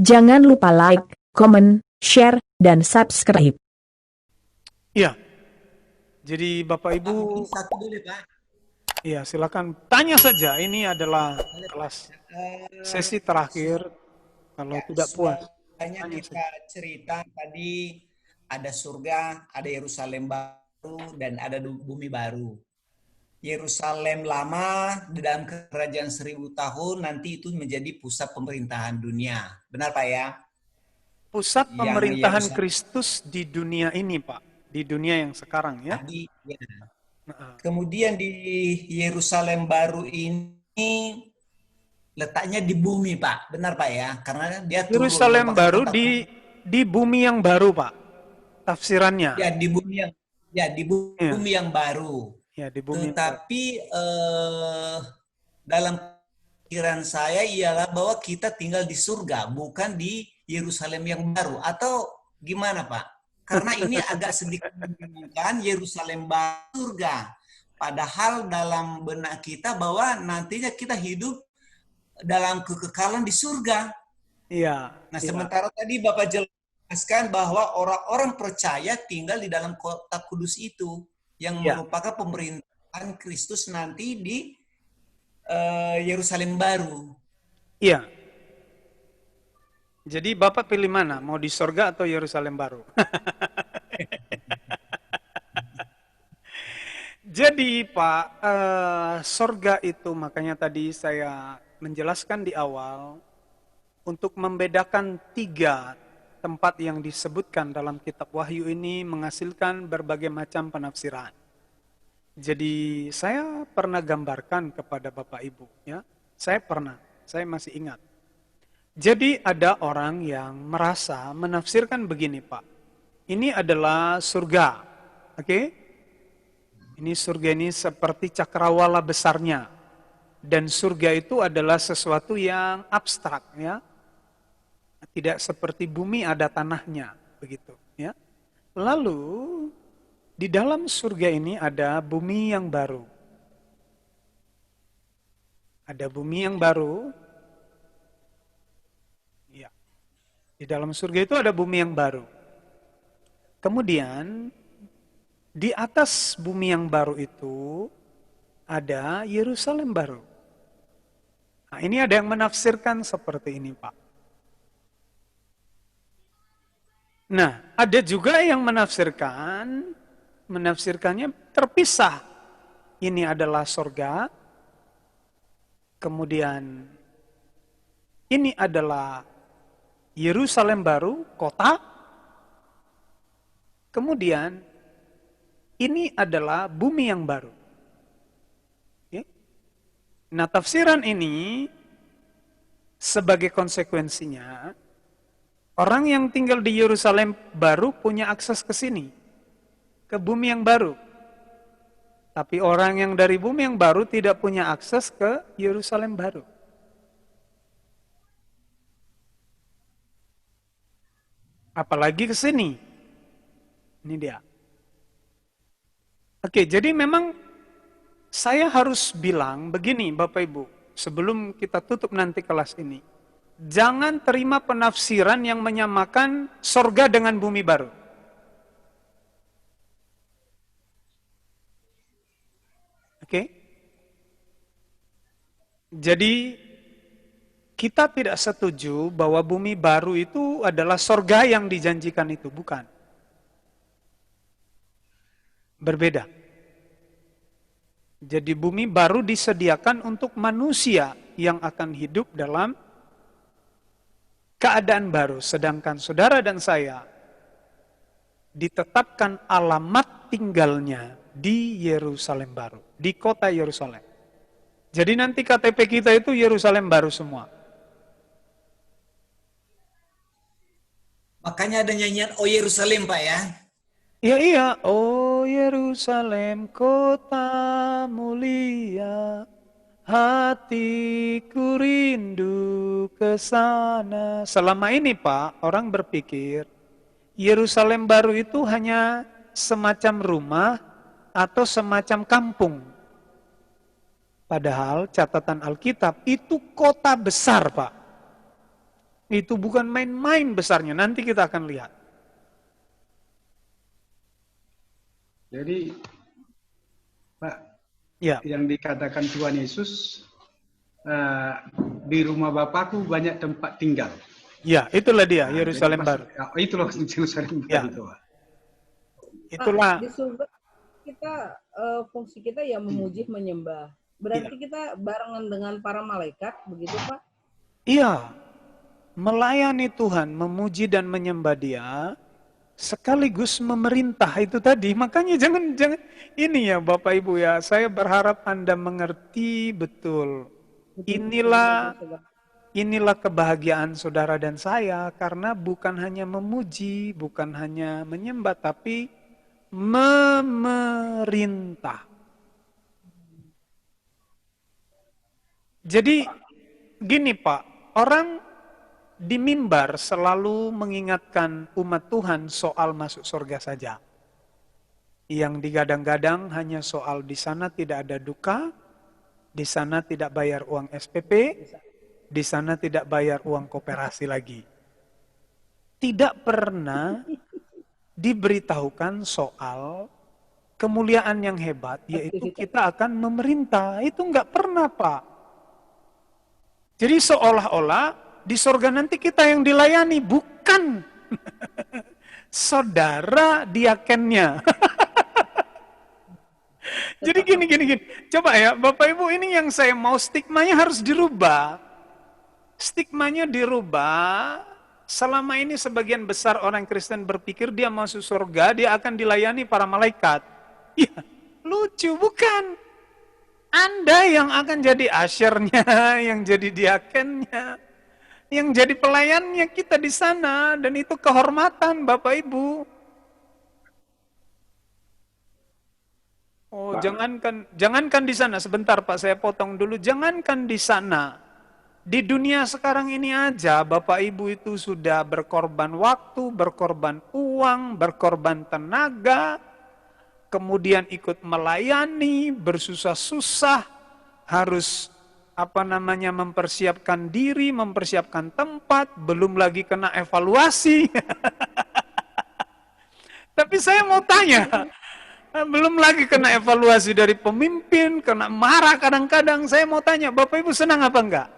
Jangan lupa like, comment, share, dan subscribe. Iya, jadi Bapak Pak, mungkin Ibu, satu dulu Pak. ya silakan tanya saja. Ini adalah Boleh Pak. kelas sesi terakhir. Kalau tidak puas, Sudahnya tanya kita saja. cerita tadi ada surga, ada Yerusalem baru, dan ada bumi baru. Yerusalem lama di dalam kerajaan 1000 tahun nanti itu menjadi pusat pemerintahan dunia. Benar Pak ya? Pusat Yang pemerintahan Yerusalem Kristus di dunia ini, Pak. Di dunia yang sekarang ya. tadi, ya. Nah, Kemudian di Yerusalem baru ini letaknya di bumi Pak. Benar Pak ya? Karena dia turun Yerusalem merupakan baru kota di bumi yang baru, Pak. Tafsirannya. ya di bumi yang di Iya, bumi yang baru. ya di bumi yang baru. Tetapi dalam pikiran saya ialah bahwa kita tinggal di surga, bukan di Yerusalem yang baru. Atau gimana Pak? Karena ini agak sedikit membingungkan Yerusalem baru surga. Padahal dalam benak kita bahwa nantinya kita hidup dalam kekekalan di surga. Iya, Nah, iya, sementara tadi Bapak jelaskan bahwa orang-orang percaya tinggal di dalam kota kudus itu yang iya, merupakan pemerintahan Kristus nanti di Yerusalem baru. iya. Jadi Bapak pilih mana? Mau di sorga atau Yerusalem baru? Jadi Pak, sorga itu makanya tadi saya menjelaskan di awal untuk membedakan 3 tempat yang disebutkan dalam kitab Wahyu ini menghasilkan berbagai macam penafsiran. Jadi saya pernah gambarkan kepada Bapak Ibu, ya. Saya masih ingat. Jadi ada orang yang merasa menafsirkan begini Pak, ini adalah surga, oke? Ini surga ini seperti cakrawala besarnya. Dan surga itu adalah sesuatu yang abstrak ya. Tidak seperti bumi ada tanahnya, begitu ya. Lalu di dalam surga ini ada bumi yang baru. Ada bumi yang baru. Ya. Di dalam surga itu ada bumi yang baru. Kemudian di atas bumi yang baru itu ada Yerusalem baru. Nah, ini ada yang menafsirkan seperti ini, Pak. Nah, ada juga yang menafsirkannya terpisah. Ini adalah sorga, kemudian ini adalah Yerusalem baru, kota, kemudian ini adalah bumi yang baru. Nah, tafsiran ini sebagai konsekuensinya, orang yang tinggal di Yerusalem baru punya akses ke sini, ke bumi yang baru. Tapi orang yang dari bumi yang baru tidak punya akses ke Yerusalem baru. Apalagi ke sini. Ini dia. Oke, jadi memang saya harus bilang begini Bapak Ibu, sebelum kita tutup nanti kelas ini. Jangan terima penafsiran yang menyamakan sorga dengan bumi baru. Oke? Jadi kita tidak setuju bahwa bumi baru itu adalah sorga yang dijanjikan itu, bukan. Berbeda. Jadi bumi baru disediakan untuk manusia yang akan hidup dalam keadaan baru. Sedangkan saudara dan saya ditetapkan alamat tinggalnya di Yerusalem baru, di kota Yerusalem. Jadi nanti KTP kita itu Yerusalem baru semua. Makanya ada nyanyian O Yerusalem Pak ya. Iya, iya. Oh Yerusalem kota mulia, hatiku rindu ke sana. Selama ini Pak, orang berpikir Yerusalem baru itu hanya semacam rumah atau semacam kampung. Padahal catatan Alkitab itu kota besar Pak. Itu bukan main-main besarnya, nanti kita akan lihat. Jadi, Pak, Ya, yang dikatakan Tuhan Yesus, di rumah Bapakku banyak tempat tinggal. ya, itulah dia, Nah, jadi Yerusalem baru. itu loh Yerusalem Ya. baru itu, Pak. Itulah, Pak, di surga kita fungsi kita ya memuji menyembah. Berarti kita barengan dengan para malaikat, begitu Pak? iya, melayani Tuhan, memuji dan menyembah Dia, sekaligus memerintah itu tadi. Makanya jangan ini ya Bapak Ibu ya, saya berharap Anda mengerti betul. Inilah kebahagiaan saudara dan saya, karena bukan hanya memuji, bukan hanya menyembah, tapi memerintah. Jadi gini Pak, orang di mimbar selalu mengingatkan umat Tuhan soal masuk surga saja. Yang digadang-gadang hanya soal di sana tidak ada duka, di sana tidak bayar uang SPP, di sana tidak bayar uang koperasi lagi. Tidak pernah diberitahukan soal kemuliaan yang hebat, yaitu kita akan memerintah. Itu nggak pernah Pak. Jadi seolah-olah di surga nanti kita yang dilayani, bukan saudara diakennya. Jadi gini. Coba ya, Bapak Ibu, ini yang saya mau, stigmanya harus dirubah. Stigmanya dirubah. Selama ini sebagian besar orang Kristen berpikir dia masuk surga, dia akan dilayani para malaikat. Ya, lucu bukan? Anda yang akan jadi asyirnya, yang jadi diakennya, yang jadi pelayannya kita di sana, dan itu kehormatan Bapak Ibu. Oh, jangankan di sana, sebentar Pak, saya potong dulu. Jangankan di sana, di dunia sekarang ini aja Bapak Ibu itu sudah berkorban waktu, berkorban uang, berkorban tenaga, kemudian ikut melayani, bersusah-susah, harus mempersiapkan diri, mempersiapkan tempat, belum lagi kena evaluasi. Tapi saya mau tanya, belum lagi kena evaluasi dari pemimpin, kena marah kadang-kadang. Saya mau tanya, Bapak Ibu senang apa enggak?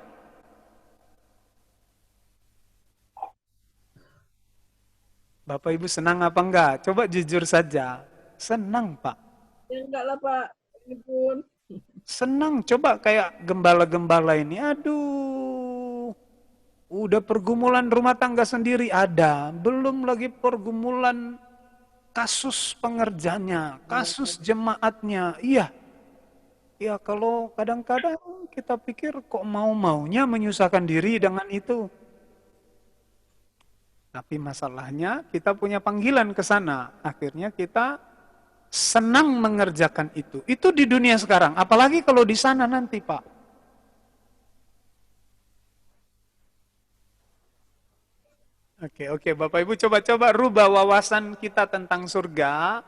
Bapak Ibu senang apa enggak? Coba jujur saja. Senang, Pak. Ya enggak lah Pak, ini pun. Senang, coba kayak gembala-gembala ini. Aduh, udah pergumulan rumah tangga sendiri ada. Belum lagi pergumulan kasus pengerjanya, kasus jemaatnya. Iya, ya kalau kadang-kadang kita pikir kok mau-maunya menyusahkan diri dengan itu. Tapi masalahnya kita punya panggilan ke sana. Akhirnya kita senang mengerjakan itu. Itu di dunia sekarang. Apalagi kalau di sana nanti, Pak. Oke, Bapak Ibu coba-coba rubah wawasan kita tentang surga.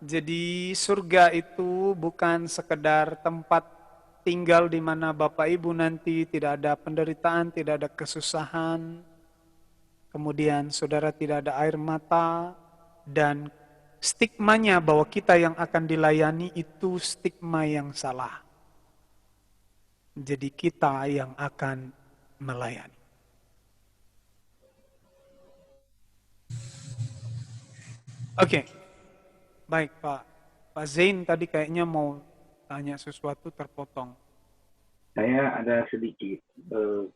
Jadi surga itu bukan sekedar tempat tinggal di mana Bapak Ibu nanti tidak ada penderitaan, tidak ada kesusahan. Kemudian saudara tidak ada air mata, dan stigmanya bahwa kita yang akan dilayani itu stigma yang salah. Jadi kita yang akan melayani. Oke, baik Pak Zain tadi kayaknya mau tanya sesuatu, terpotong. Saya ada sedikit.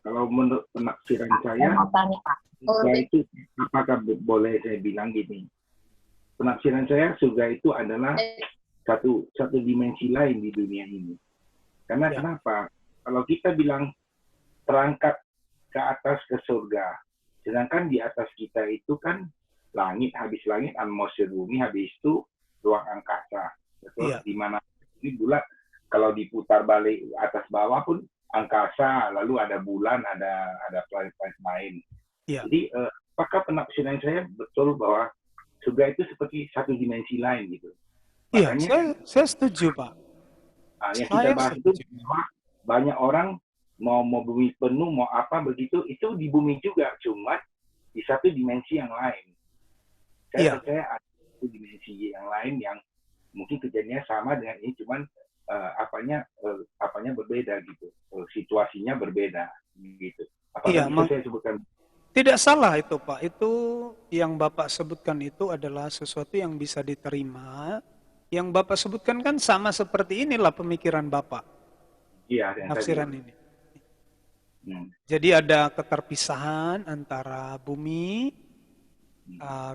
Kalau menurut penafsiran saya, mau tanya Pak. surga itu apakah boleh saya bilang gini? Penafsiran saya, surga itu adalah satu dimensi lain di dunia ini. Karena kenapa? Kalau kita bilang terangkat ke atas ke surga, sedangkan di atas kita itu kan langit, habis langit atmosfer bumi, habis itu ruang angkasa. Betul? Di mana ini bulat, kalau diputar balik atas bawah pun angkasa, lalu ada bulan, ada planet-planet lain. Jadi apakah penafsiran saya betul bahwa surga itu seperti satu dimensi lain gitu? Iya, Makanya, saya setuju Pak. yang kita bahas itu bahwa banyak orang mau bumi penuh, mau apa begitu, itu di bumi juga, cuma di satu dimensi yang lain. Saya Iya. percaya ada satu dimensi yang lain yang mungkin kejadiannya sama dengan ini, cuman apanya berbeda gitu, situasinya berbeda gitu. Apakah Iya, bisa saya sebutkan? tidak salah itu Pak. Itu yang Bapak sebutkan itu adalah sesuatu yang bisa diterima. Yang Bapak sebutkan kan sama seperti inilah pemikiran Bapak, Iya, yang tadi. tafsiran ini. Jadi ada keterpisahan antara bumi,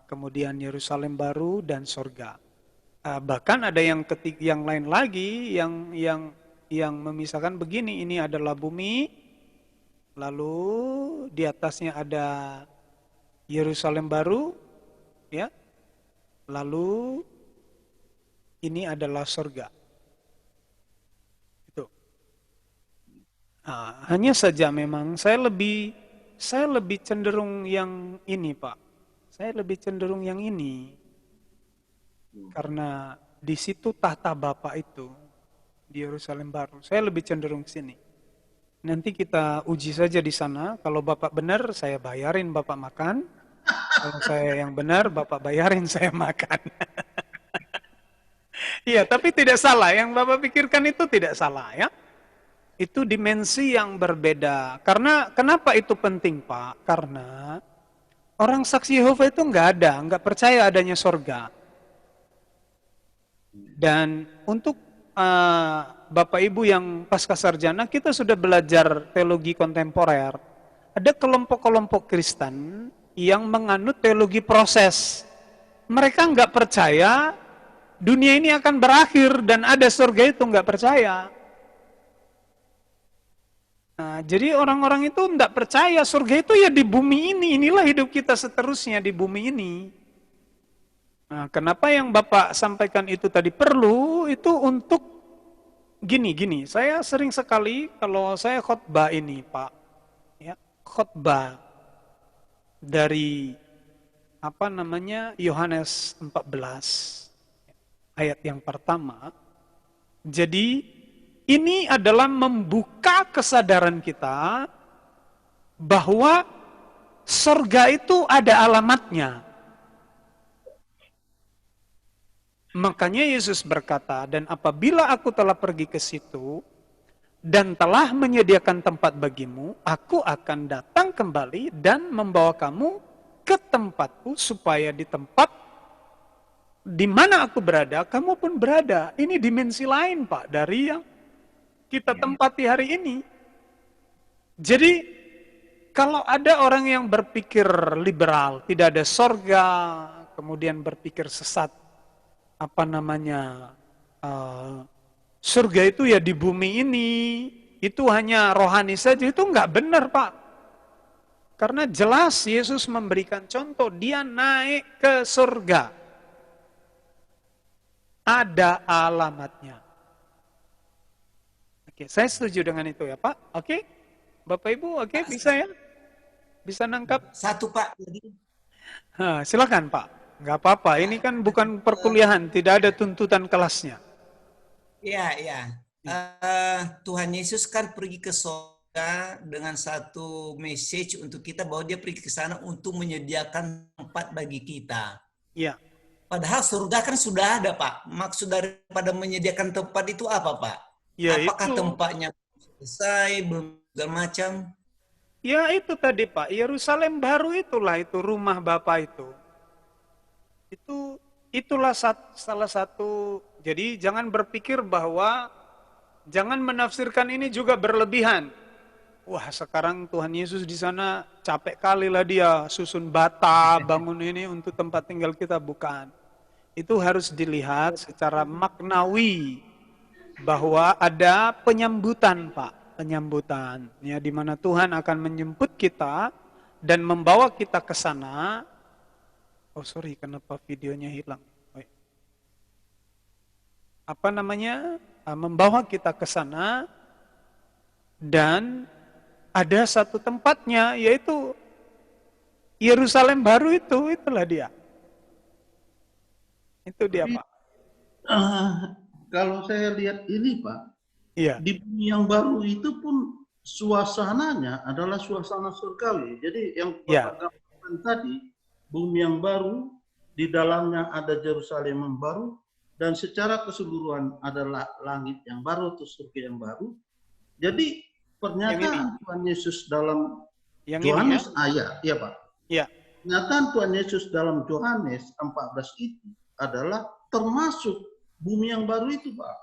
kemudian Yerusalem baru dan sorga. Bahkan ada yang lain lagi yang memisahkan begini, ini adalah bumi, lalu di atasnya ada Yerusalem baru, ya, lalu ini adalah sorga. Itu. Hanya saja memang saya lebih cenderung yang ini Pak. Saya lebih cenderung yang ini. Karena di situ tahta Bapa itu di Yerusalem baru. Saya lebih cenderung sini. Nanti kita uji saja di sana. Kalau Bapak benar, saya bayarin Bapak makan. Kalau saya yang benar, Bapak bayarin saya makan. Iya, tapi tidak salah. Yang Bapak pikirkan itu tidak salah ya. Itu dimensi yang berbeda. Karena kenapa itu penting Pak? Karena orang saksi Yehova itu nggak percaya adanya sorga. Dan untuk Bapak Ibu yang pasca sarjana, kita sudah belajar teologi kontemporer. Ada kelompok-kelompok Kristen yang menganut teologi proses. Mereka nggak percaya dunia ini akan berakhir dan ada surga, itu nggak percaya. Nah, jadi orang-orang itu nggak percaya surga itu ya di bumi ini. Inilah hidup kita seterusnya di bumi ini. Nah, kenapa yang Bapak sampaikan itu tadi perlu, itu untuk gini. Saya sering sekali kalau saya khotbah ini Pak, ya, khotbah dari Yohanes 14 ayat yang pertama. Jadi ini adalah membuka kesadaran kita bahwa surga itu ada alamatnya. Makanya Yesus berkata, dan apabila aku telah pergi ke situ dan telah menyediakan tempat bagimu, aku akan datang kembali dan membawa kamu ke tempatku, supaya di tempat di mana aku berada, kamu pun berada. Ini dimensi lain Pak dari yang kita tempati hari ini. Jadi kalau ada orang yang berpikir liberal, tidak ada sorga, kemudian berpikir sesat, surga itu ya di bumi ini, itu hanya rohani saja, itu nggak benar Pak. Karena jelas Yesus memberikan contoh, dia naik ke surga. Ada alamatnya. Oke, saya setuju dengan itu ya Pak. Oke, Bapak Ibu, oke, bisa ya? Bisa nangkap? Satu Pak. Silakan Pak. Nggak apa-apa, ini kan bukan perkuliahan, tidak ada tuntutan kelasnya. Iya. Tuhan Yesus kan pergi ke surga dengan satu message untuk kita, bahwa dia pergi ke sana untuk menyediakan tempat bagi kita. Iya. Padahal surga kan sudah ada Pak. Maksud daripada menyediakan tempat itu apa Pak? Ya, apakah itu tempatnya selesai, belum segala macam? Ya itu tadi Pak, Yerusalem baru itulah, itu rumah Bapa itu. Itulah salah satu. Jadi jangan berpikir bahwa, jangan menafsirkan ini juga berlebihan. Wah, sekarang Tuhan Yesus di sana capek kali lah dia susun bata, bangun ini untuk tempat tinggal kita. Bukan. Itu harus dilihat secara maknawi, bahwa ada penyambutan Pak, penyambutan ya, di mana Tuhan akan menjemput kita dan membawa kita ke sana. Oh sorry, kenapa videonya hilang? Membawa kita ke sana, dan ada satu tempatnya, yaitu Yerusalem baru itulah dia. Itu dia Pak. Kalau saya lihat ini Pak, Iya. di bumi yang baru itu pun suasananya adalah suasana surgawi. Jadi yang Ya. Bapak gambarkan tadi, bumi yang baru, di dalamnya ada Yerusalem yang baru, dan secara keseluruhan adalah langit yang baru atau surga yang baru. Jadi pernyataan Tuhan Yesus dalam Yang Yohanes ini ya Pak. ya. Pernyataan Tuhan Yesus dalam Yohanes 14 itu adalah termasuk bumi yang baru itu Pak.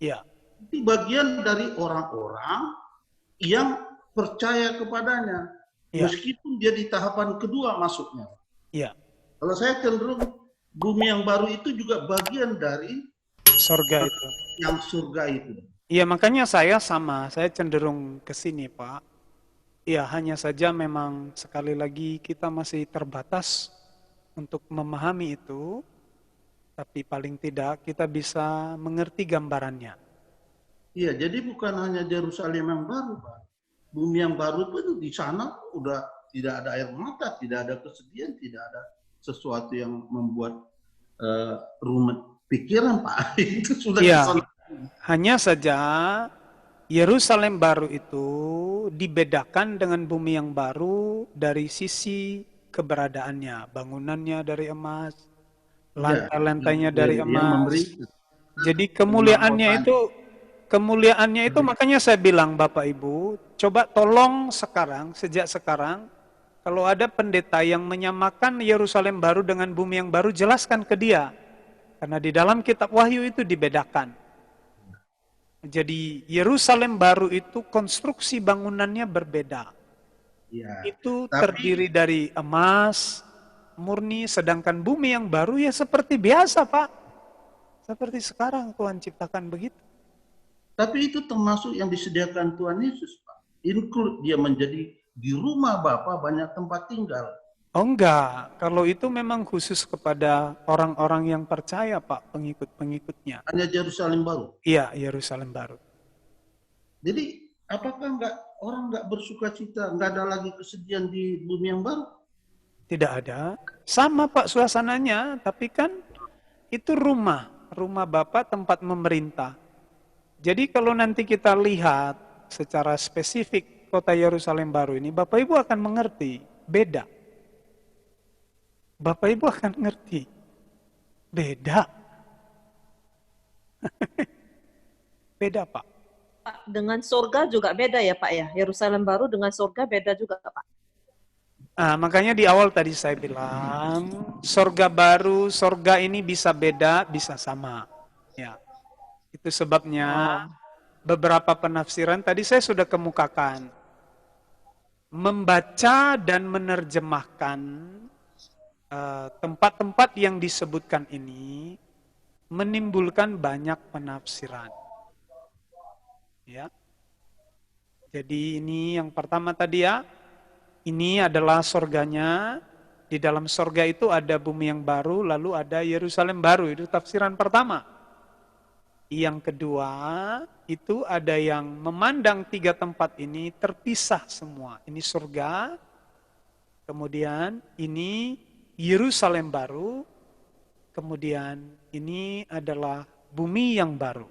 Ya. Itu bagian dari orang-orang yang percaya kepadanya. Ya. Meskipun dia di tahapan kedua masuknya. Ya. Kalau saya cenderung bumi yang baru itu juga bagian dari Surga itu. yang surga itu. Iya, makanya saya cenderung ke sini, Pak. Ya, hanya saja memang sekali lagi kita masih terbatas untuk memahami itu, tapi paling tidak kita bisa mengerti gambarannya. Iya, jadi bukan hanya Yerusalem yang baru, Pak. Bumi yang baru itu di sana udah tidak ada air mata, tidak ada kesedihan, tidak ada sesuatu yang membuat rumit pikiran, Pak. Itu sudah Iya. kesana. Hanya saja Yerusalem baru itu dibedakan dengan bumi yang baru dari sisi keberadaannya, bangunannya dari emas, lantai-lantainya dari emas. Jadi kemuliaannya itu makanya saya bilang Bapak Ibu, coba tolong sejak sekarang, kalau ada pendeta yang menyamakan Yerusalem baru dengan bumi yang baru, jelaskan ke dia. Karena di dalam kitab Wahyu itu dibedakan. Jadi Yerusalem baru itu konstruksi bangunannya berbeda. Ya, Itu terdiri dari emas, murni, sedangkan bumi yang baru ya seperti biasa Pak. Seperti sekarang Tuhan ciptakan begitu. Tapi itu termasuk yang disediakan Tuhan Yesus, Pak. Include dia menjadi di rumah Bapa banyak tempat tinggal. Oh enggak, kalau itu memang khusus kepada orang-orang yang percaya Pak, pengikut-pengikutnya. Hanya Yerusalem baru. Iya, Yerusalem baru. Jadi apakah orang nggak bersuka cita, nggak ada lagi kesedihan di bumi yang baru? Tidak ada. Sama Pak suasananya, tapi kan itu rumah Bapak tempat memerintah. Jadi kalau nanti kita lihat secara spesifik kota Yerusalem baru ini, Bapak Ibu akan mengerti, beda. Bapak Ibu akan ngerti, beda. Beda Pak. Dengan surga juga beda ya Pak ya? Yerusalem baru dengan surga beda juga Pak? Makanya di awal tadi saya bilang, surga baru, surga ini bisa beda, bisa sama. Ya, itu sebabnya beberapa penafsiran tadi saya sudah kemukakan. Membaca dan menerjemahkan tempat-tempat yang disebutkan ini menimbulkan banyak penafsiran. Ya. Jadi ini yang pertama tadi ya, ini adalah surganya. Di dalam surga itu ada bumi yang baru, lalu ada Yerusalem baru. Itu tafsiran pertama. Yang kedua, itu ada yang memandang tiga tempat ini terpisah semua. Ini surga, kemudian ini Yerusalem baru, kemudian ini adalah bumi yang baru.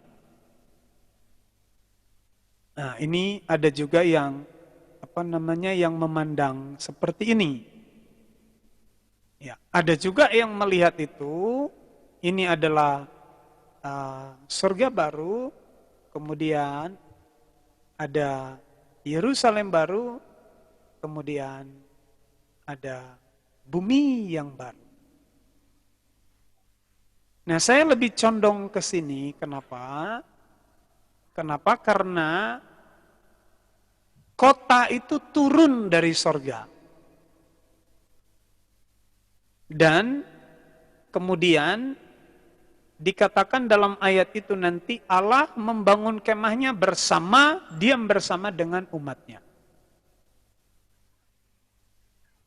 Nah, ini ada juga yang yang memandang seperti ini. Ya, ada juga yang melihat itu, ini adalah surga baru, kemudian ada Yerusalem baru, kemudian ada bumi yang baru. Nah, saya lebih condong ke sini, kenapa? Kenapa? Karena kota itu turun dari sorga. Dan kemudian dikatakan dalam ayat itu nanti Allah membangun kemahnya diam bersama dengan umatnya.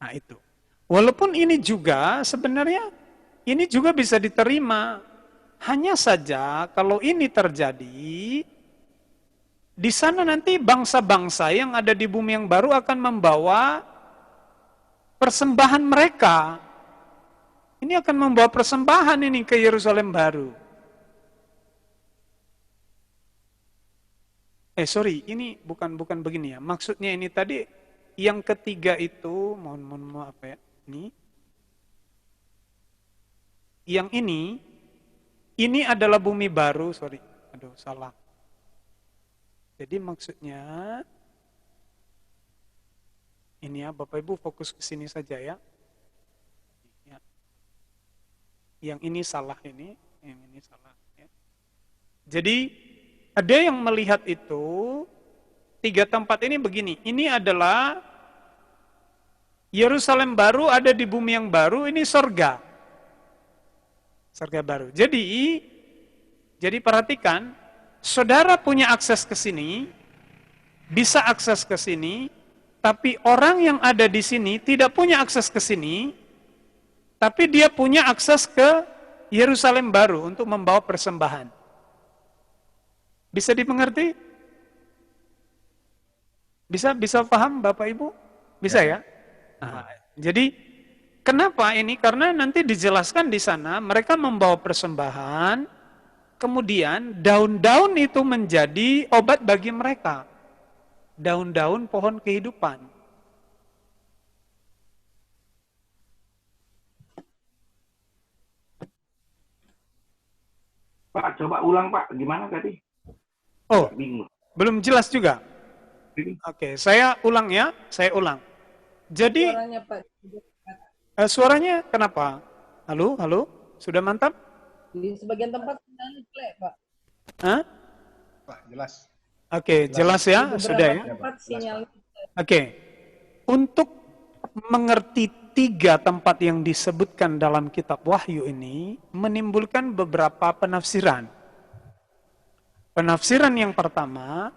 Nah itu. Walaupun ini juga sebenarnya ini juga bisa diterima. Hanya saja kalau ini terjadi, di sana nanti bangsa-bangsa yang ada di bumi yang baru akan membawa persembahan mereka. Ini akan membawa persembahan ini ke Yerusalem baru. Sorry, ini bukan begini ya. Maksudnya ini tadi yang ketiga itu, mohon maaf ya. Yang ini adalah bumi baru, sorry. Aduh, salah. Jadi maksudnya ini ya, Bapak Ibu fokus ke sini saja ya. Yang ini salah ini, yang ini salah ya. Jadi ada yang melihat itu tiga tempat ini begini. Ini adalah Yerusalem baru ada di bumi yang baru, ini sorga. Sorga baru. Jadi perhatikan, saudara punya akses ke sini, bisa akses ke sini, tapi orang yang ada di sini tidak punya akses ke sini, tapi dia punya akses ke Yerusalem baru untuk membawa persembahan. Bisa dimengerti? Bisa paham Bapak Ibu? Bisa ya? Nah, jadi kenapa ini? Karena nanti dijelaskan di sana mereka membawa persembahan, kemudian daun-daun itu menjadi obat bagi mereka. Daun-daun pohon kehidupan. Pak, coba ulang Pak, gimana tadi? Oh, Bingung. belum jelas juga. Oke, saya ulang ya, saya ulang. Jadi Suaranya Pak. suaranya kenapa? Halo, sudah mantap? Di sebagian tempat sinyalnya jelek, Pak. Hah? Pak, jelas. Oke, jelas ya, Di sudah ya. beberapa tempat sinyalnya Oke, untuk mengerti tiga tempat yang disebutkan dalam kitab Wahyu ini menimbulkan beberapa penafsiran. Penafsiran yang pertama,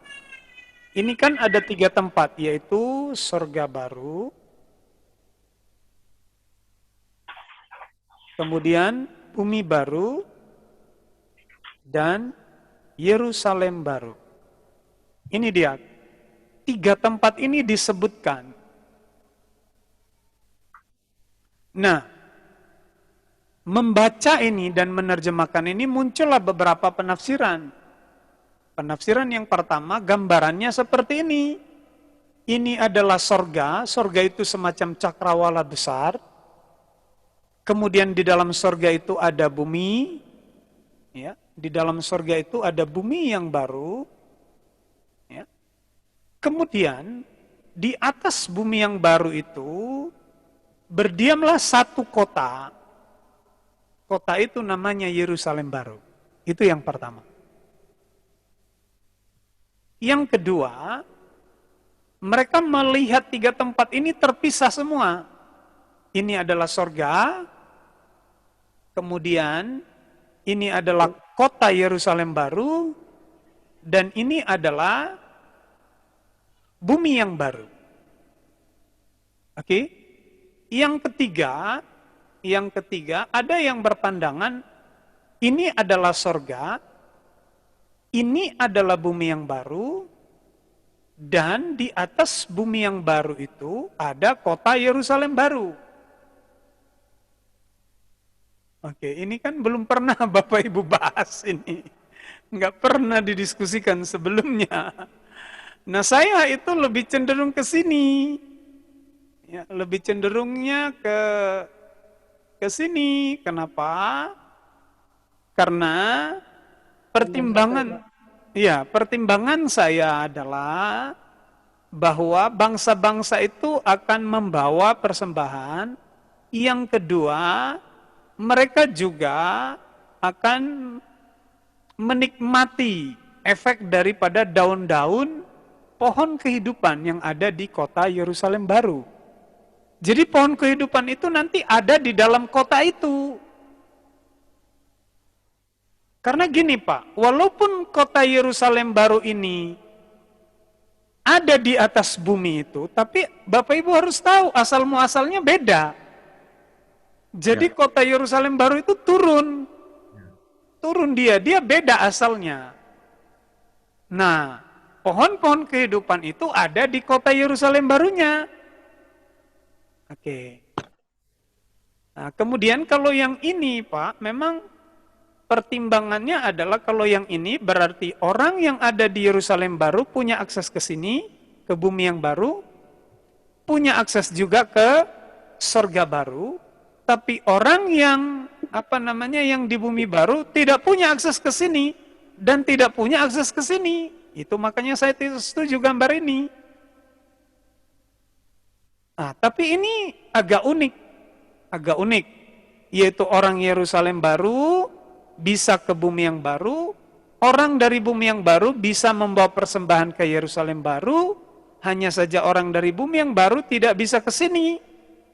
ini kan ada tiga tempat, yaitu sorga baru, kemudian bumi baru, dan Yerusalem baru. Ini dia, tiga tempat ini disebutkan. Nah, membaca ini dan menerjemahkan ini muncullah beberapa penafsiran. Penafsiran yang pertama, gambarannya seperti ini. Ini adalah sorga, sorga itu semacam cakrawala besar. Kemudian di dalam sorga itu ada bumi, ya. Di dalam sorga itu ada bumi yang baru, ya. Kemudian di atas bumi yang baru itu berdiamlah satu kota. Kota itu namanya Yerusalem baru. Itu yang pertama. Yang kedua, mereka melihat tiga tempat ini terpisah semua. Ini adalah sorga, kemudian ini adalah kota Yerusalem baru, dan ini adalah bumi yang baru. Oke? Yang ketiga ada yang berpandangan ini adalah sorga, ini adalah bumi yang baru, dan di atas bumi yang baru itu ada kota Yerusalem baru. Oke, ini kan belum pernah Bapak Ibu bahas ini. Nggak pernah didiskusikan sebelumnya. Nah, saya itu lebih cenderung ke sini. Ya, lebih cenderungnya ke sini. Kenapa? Karena pertimbangan saya adalah bahwa bangsa-bangsa itu akan membawa persembahan. Yang kedua, mereka juga akan menikmati efek daripada daun-daun pohon kehidupan yang ada di kota Yerusalem baru. Jadi pohon kehidupan itu nanti ada di dalam kota itu. Karena gini Pak, walaupun kota Yerusalem baru ini ada di atas bumi itu, tapi Bapak Ibu harus tahu asal muasalnya beda. Jadi kota Yerusalem baru itu turun dia beda asalnya. Nah, pohon-pohon kehidupan itu ada di kota Yerusalem barunya. Oke. Nah, kemudian kalau yang ini Pak, memang pertimbangannya adalah kalau yang ini berarti orang yang ada di Yerusalem baru punya akses ke sini, ke bumi yang baru, punya akses juga ke surga baru, tapi orang yang yang di bumi baru tidak punya akses ke sini dan tidak punya akses ke sini. Itu makanya saya tidak setuju gambar ini. Nah, tapi ini agak unik, yaitu orang Yerusalem baru bisa ke bumi yang baru, orang dari bumi yang baru bisa membawa persembahan ke Yerusalem baru, hanya saja orang dari bumi yang baru tidak bisa ke sini,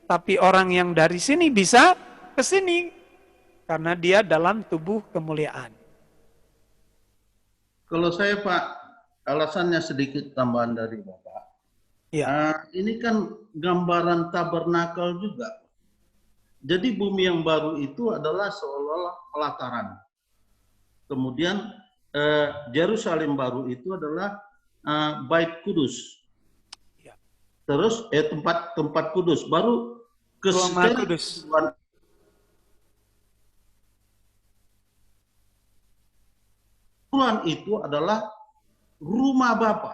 tapi orang yang dari sini bisa ke sini, karena dia dalam tubuh kemuliaan. Kalau saya Pak, alasannya sedikit tambahan dari Bapak. Ya. Ini kan gambaran tabernakel juga. Jadi bumi yang baru itu adalah seolah-olah pelataran. Kemudian Yerusalem baru itu adalah Bait Kudus. Ya. Terus tempat kudus. Baru Ruang Maha Kudus. Keseluruhan itu adalah rumah Bapa.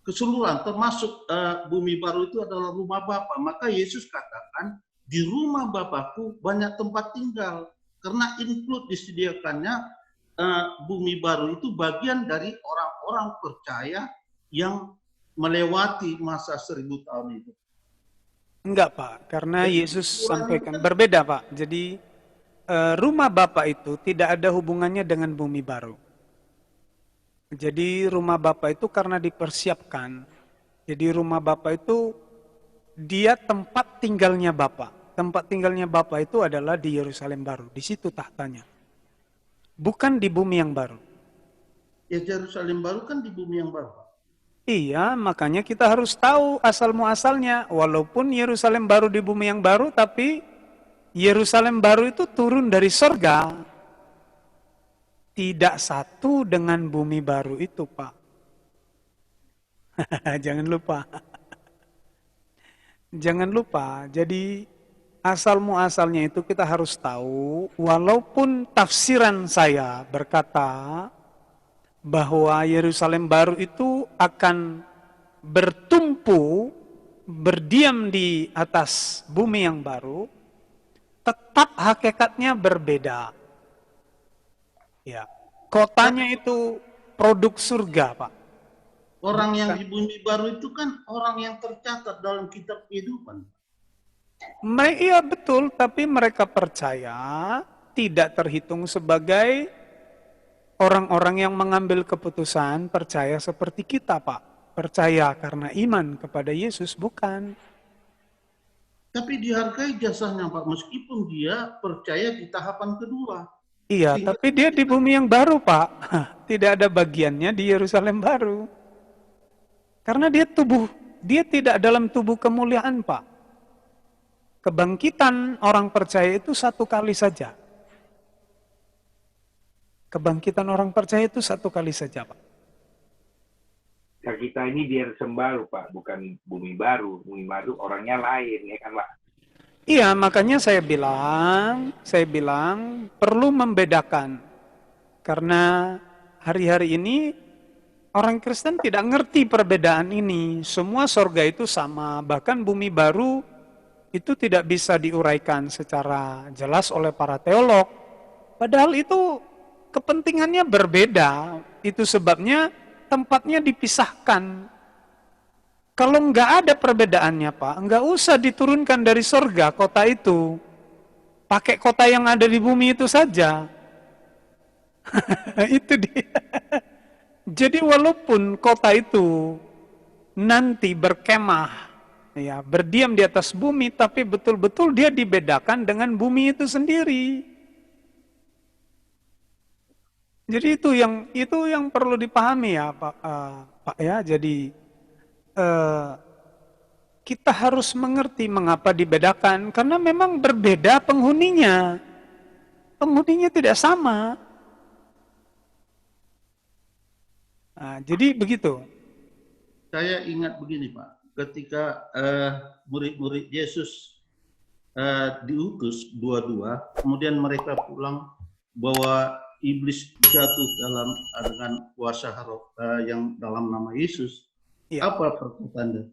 Keseluruhan termasuk bumi baru itu adalah rumah Bapa. Maka Yesus katakan, di rumah Bapakku banyak tempat tinggal. Karena include disediakannya bumi baru itu bagian dari orang-orang percaya yang melewati masa 1000 tahun itu. Enggak Pak, karena Yesus sampaikan berbeda Pak. Jadi rumah Bapa itu tidak ada hubungannya dengan bumi baru. Jadi rumah Bapa itu karena dipersiapkan. Jadi rumah Bapa itu dia tempat tinggalnya Bapa. Tempat tinggalnya Bapa itu adalah di Yerusalem baru. Di situ tahtanya. Bukan di bumi yang baru. Ya Yerusalem baru kan di bumi yang baru. Iya, makanya kita harus tahu asal muasalnya. Walaupun Yerusalem baru di bumi yang baru, tapi Yerusalem baru itu turun dari sorga. Tidak satu dengan bumi baru itu, Pak. Jangan lupa. Jangan lupa, jadi asal muasalnya itu kita harus tahu, walaupun tafsiran saya berkata bahwa Yerusalem baru itu akan bertumpu, berdiam di atas bumi yang baru, tetap hakikatnya berbeda. Ya, kotanya itu produk surga, Pak. Orang yang di bumi baru itu kan orang yang tercatat dalam kitab kehidupan. Iya betul, tapi mereka percaya tidak terhitung sebagai orang-orang yang mengambil keputusan, percaya seperti kita, Pak. Percaya karena iman kepada Yesus, bukan. Tapi dihargai jasanya, Pak, meskipun dia percaya di tahapan kedua. Iya, tapi dia di bumi yang baru, Pak. Tidak ada bagiannya di Yerusalem baru. Karena dia tidak dalam tubuh kemuliaan, Pak. Kebangkitan orang percaya itu satu kali saja. Kebangkitan orang percaya itu satu kali saja, Pak. Nah, kita ini di Yerusalem baru, Pak, bukan bumi baru. Bumi baru orangnya lain, ya kan, Pak? Iya, makanya saya bilang perlu membedakan. Karena hari-hari ini orang Kristen tidak ngerti perbedaan ini. Semua sorga itu sama, bahkan bumi baru itu tidak bisa diuraikan secara jelas oleh para teolog. Padahal itu kepentingannya berbeda. Itu sebabnya tempatnya dipisahkan. Kalau nggak ada perbedaannya, Pak, nggak usah diturunkan dari sorga kota itu. Pakai kota yang ada di bumi itu saja. Itu dia. Jadi walaupun kota itu nanti berkemah, ya, berdiam di atas bumi, tapi betul-betul dia dibedakan dengan bumi itu sendiri. Jadi itu yang perlu dipahami ya, Pak ya. Jadi kita harus mengerti mengapa dibedakan, karena memang berbeda penghuninya. Penghuninya tidak sama. Nah, jadi begitu. Saya ingat begini, Pak, ketika murid-murid Yesus diutus dua-dua, kemudian mereka pulang bawa iblis jatuh dengan kuasa yang dalam nama Yesus, Iya. apa perkataan?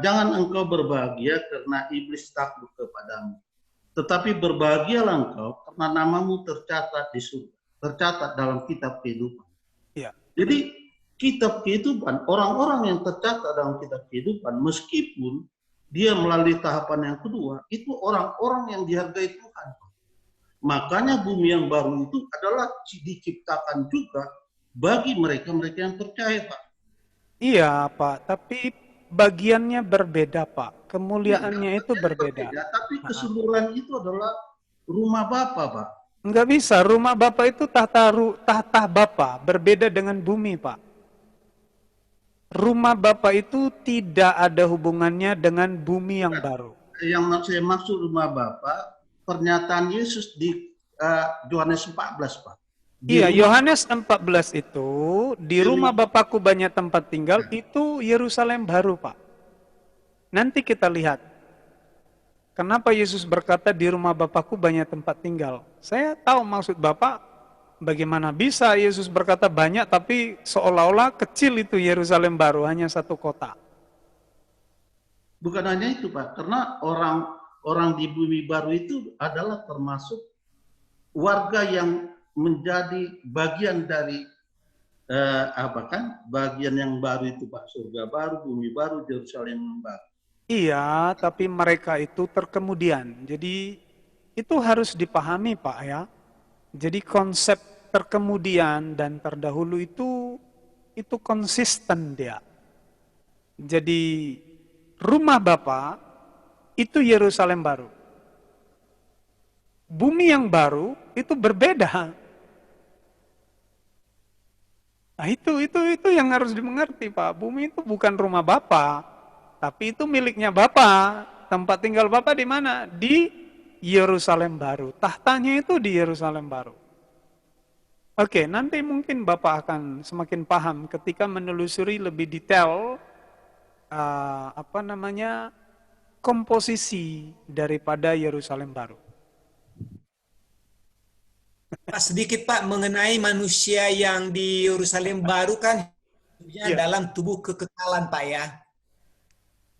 Jangan engkau berbahagia karena iblis takut kepadamu, tetapi berbahagialah engkau karena namamu tercatat di surga, tercatat dalam kitab kehidupan. Iya. Jadi kitab kehidupan, orang-orang yang tercatat dalam kitab kehidupan, meskipun dia melalui tahapan yang kedua, itu orang-orang yang dihargai Tuhan. Makanya bumi yang baru itu adalah diciptakan juga bagi mereka-mereka yang percaya, Pak. Iya, Pak. Tapi bagiannya berbeda, Pak. Kemuliaannya itu berbeda. Tapi keseluruhan itu adalah rumah Bapa, Pak. Enggak bisa. Rumah Bapa itu tahta Bapa. Berbeda dengan bumi, Pak. Rumah Bapa itu tidak ada hubungannya dengan bumi yang baru. Yang saya maksud rumah Bapa, pernyataan Yesus di Yohanes 14, Pak. Iya, Yohanes 14 itu, di rumah Bapakku banyak tempat tinggal, itu Yerusalem baru, Pak. Nanti kita lihat. Kenapa Yesus berkata di rumah Bapakku banyak tempat tinggal? Saya tahu maksud Bapak, bagaimana bisa Yesus berkata banyak, tapi seolah-olah kecil itu Yerusalem baru, hanya satu kota. Bukan hanya itu, Pak, karena orang di bumi baru itu adalah termasuk warga yang menjadi bagian dari bagian yang baru itu, Pak, surga baru, bumi baru, Yerusalem yang baru. Iya, tapi mereka itu terkemudian. Jadi itu harus dipahami, Pak, ya. Jadi konsep terkemudian dan terdahulu itu konsisten dia. Jadi rumah Bapa itu Yerusalem baru. Bumi yang baru itu berbeda. Nah, itu yang harus dimengerti, Pak. Bumi itu bukan rumah Bapa, tapi itu miliknya Bapa. Tempat tinggal Bapa di mana? Di Yerusalem baru. Tahtanya itu di Yerusalem baru. Oke, nanti mungkin Bapak akan semakin paham ketika menelusuri lebih detail komposisi daripada Yerusalem baru. Pak, sedikit Pak mengenai manusia yang di Yerusalem baru kan dalam tubuh kekekalan, Pak, ya.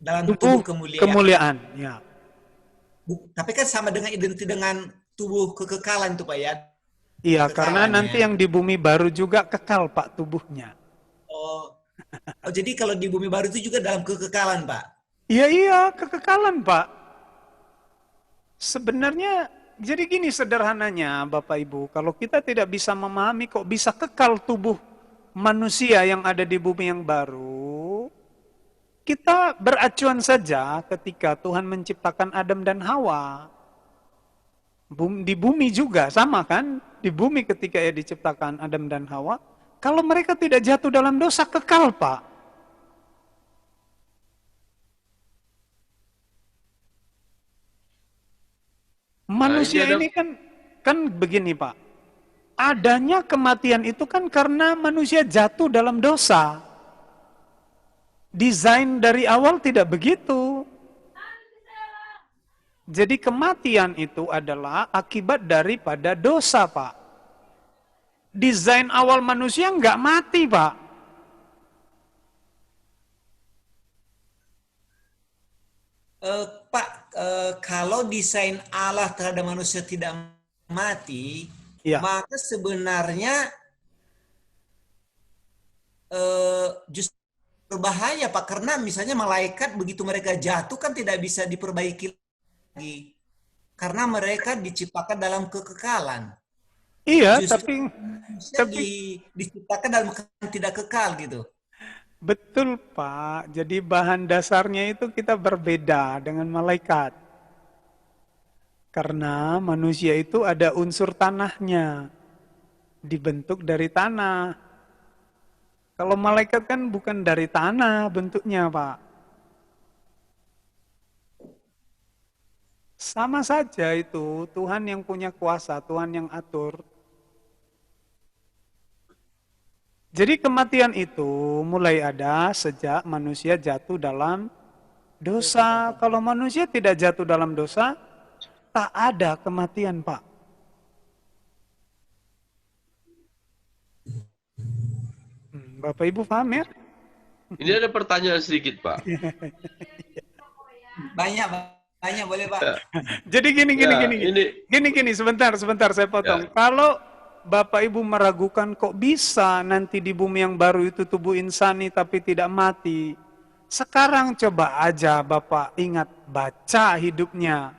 Dalam tubuh kemuliaan. Ya. Tapi kan sama dengan identik dengan tubuh kekekalan itu, Pak, ya. Iya, karena nanti yang di bumi baru juga kekal, Pak, tubuhnya. Oh, jadi kalau di bumi baru itu juga dalam kekekalan, Pak? Iya, kekekalan, Pak. Sebenarnya, jadi gini sederhananya, Bapak Ibu, kalau kita tidak bisa memahami kok bisa kekal tubuh manusia yang ada di bumi yang baru, kita beracuan saja ketika Tuhan menciptakan Adam dan Hawa. Di bumi juga, sama kan? Di bumi ketika ya diciptakan Adam dan Hawa, kalau mereka tidak jatuh dalam dosa, kekal, Pak. Manusia ini kan begini, Pak. Adanya kematian itu kan karena manusia jatuh dalam dosa. Desain dari awal tidak begitu. Jadi kematian itu adalah akibat daripada dosa, Pak. Desain awal manusia nggak mati, Pak. Pak, kalau desain Allah terhadap manusia tidak mati, maka sebenarnya justru berbahaya, Pak. Karena misalnya malaikat begitu mereka jatuh kan tidak bisa diperbaiki lagi. Karena mereka diciptakan dalam kekekalan. Iya, justru tapi diciptakan dalam keadaan tidak kekal gitu. Betul, Pak. Jadi bahan dasarnya itu kita berbeda dengan malaikat. Karena manusia itu ada unsur tanahnya. Dibentuk dari tanah. Kalau malaikat kan bukan dari tanah bentuknya, Pak. Sama saja itu, Tuhan yang punya kuasa, Tuhan yang atur. Jadi kematian itu mulai ada sejak manusia jatuh dalam dosa. Kalau manusia tidak jatuh dalam dosa, tak ada kematian, Pak. Bapak Ibu paham ya? Ini ada pertanyaan sedikit, Pak. Banyak, banyak boleh Pak. Jadi gini, sebentar saya potong. Kalau Bapak Ibu meragukan kok bisa nanti di bumi yang baru itu tubuh insani tapi tidak mati. Sekarang coba aja Bapak ingat baca hidupnya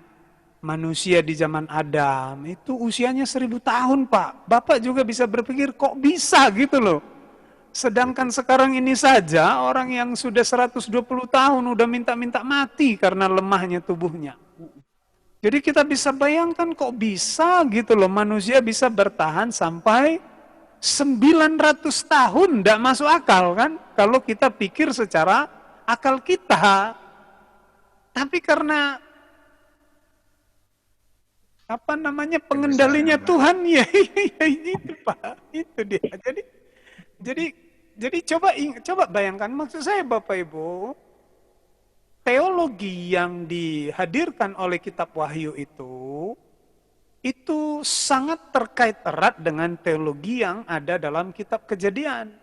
manusia di zaman Adam. Itu usianya 1000 tahun Pak. Bapak juga bisa berpikir kok bisa gitu loh. Sedangkan sekarang ini saja orang yang sudah 120 tahun udah minta-minta mati karena lemahnya tubuhnya. Jadi kita bisa bayangkan kok bisa gitu loh manusia bisa bertahan sampai 900 tahun, tidak masuk akal kan? Kalau kita pikir secara akal kita. Tapi karena pengendalinya Tuhan ya, itu Pak, itu dia. Jadi coba bayangkan maksud saya Bapak Ibu, teologi yang dihadirkan oleh kitab Wahyu itu sangat terkait erat dengan teologi yang ada dalam kitab Kejadian,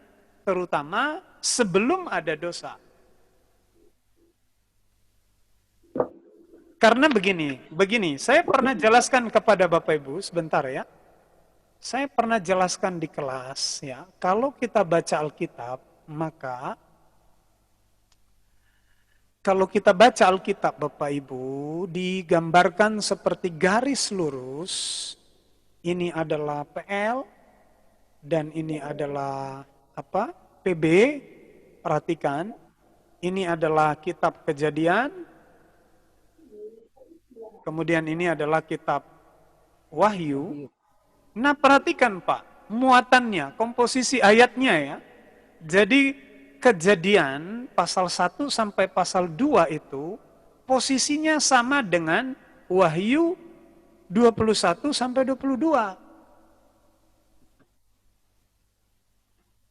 terutama sebelum ada dosa. Karena begini, saya pernah jelaskan kepada Bapak Ibu sebentar ya. Saya pernah jelaskan di kelas ya, kalau kita baca Alkitab, maka kalau kita baca Alkitab Bapak Ibu, digambarkan seperti garis lurus, ini adalah PL, dan ini adalah PB, perhatikan, ini adalah kitab Kejadian, kemudian ini adalah kitab Wahyu. Nah perhatikan Pak, muatannya, komposisi ayatnya ya. Jadi Kejadian pasal 1 sampai pasal 2 itu posisinya sama dengan Wahyu 21 sampai 22.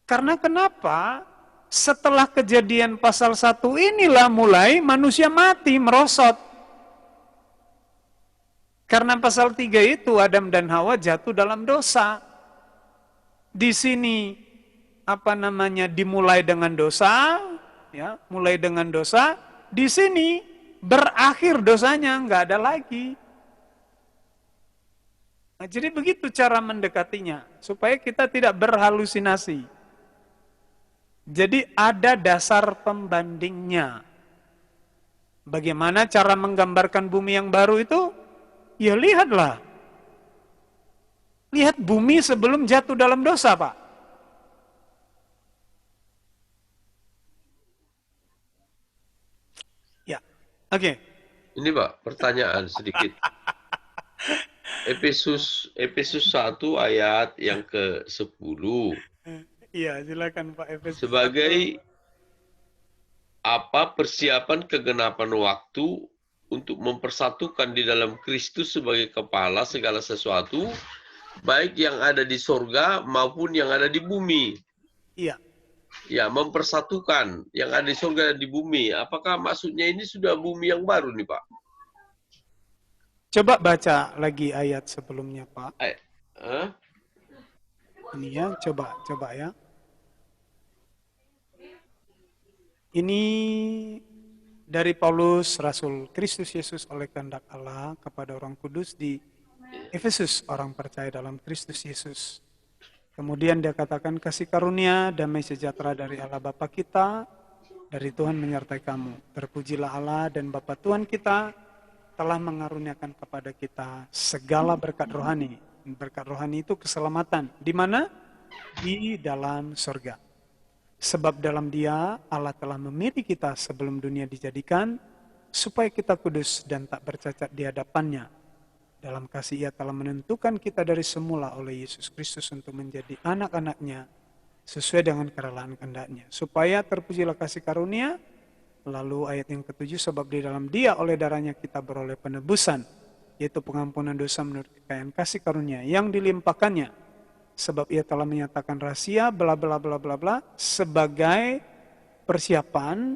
Karena kenapa? Setelah Kejadian pasal 1 inilah mulai manusia mati, merosot. Karena pasal 3 itu Adam dan Hawa jatuh dalam dosa. Di sini dimulai dengan dosa, ya, mulai dengan dosa. Di sini berakhir dosanya, nggak ada lagi. Nah, jadi begitu cara mendekatinya supaya kita tidak berhalusinasi. Jadi ada dasar pembandingnya. Bagaimana cara menggambarkan bumi yang baru itu? Ya lihatlah. Lihat bumi sebelum jatuh dalam dosa, Pak. Ya, oke. Ini Pak, pertanyaan sedikit. Efesus 1 ayat yang ke-10. Iya, silakan Pak Efesus. Sebagai apa persiapan kegenapan waktu untuk mempersatukan di dalam Kristus sebagai kepala segala sesuatu, baik yang ada di sorga maupun yang ada di bumi. Iya. Ya, mempersatukan yang ada di sorga dan di bumi. Apakah maksudnya ini sudah bumi yang baru nih Pak? Coba baca lagi ayat sebelumnya Pak. Hah? Ini ya, coba ya. Ini dari Paulus, Rasul Kristus Yesus oleh kehendak Allah kepada orang kudus di Efesus, orang percaya dalam Kristus Yesus. Kemudian dia katakan, kasih karunia, damai sejahtera dari Allah Bapa kita, dari Tuhan menyertai kamu. Terpujilah Allah dan Bapa Tuhan kita telah mengaruniakan kepada kita segala berkat rohani. Berkat rohani itu keselamatan. Di mana? Di dalam surga. Sebab dalam Dia Allah telah memilih kita sebelum dunia dijadikan, supaya kita kudus dan tak bercacat di hadapannya. Dalam kasih Ia telah menentukan kita dari semula oleh Yesus Kristus untuk menjadi anak-anaknya sesuai dengan kerelaan kehendak-Nya. Supaya terpujilah kasih karunia. Lalu ayat yang ke-7, sebab di dalam Dia oleh darahnya kita beroleh penebusan, yaitu pengampunan dosa menurut kekayaan kasih karunia yang dilimpahkannya. Sebab Ia telah menyatakan rahasia bla bla bla bla bla sebagai persiapan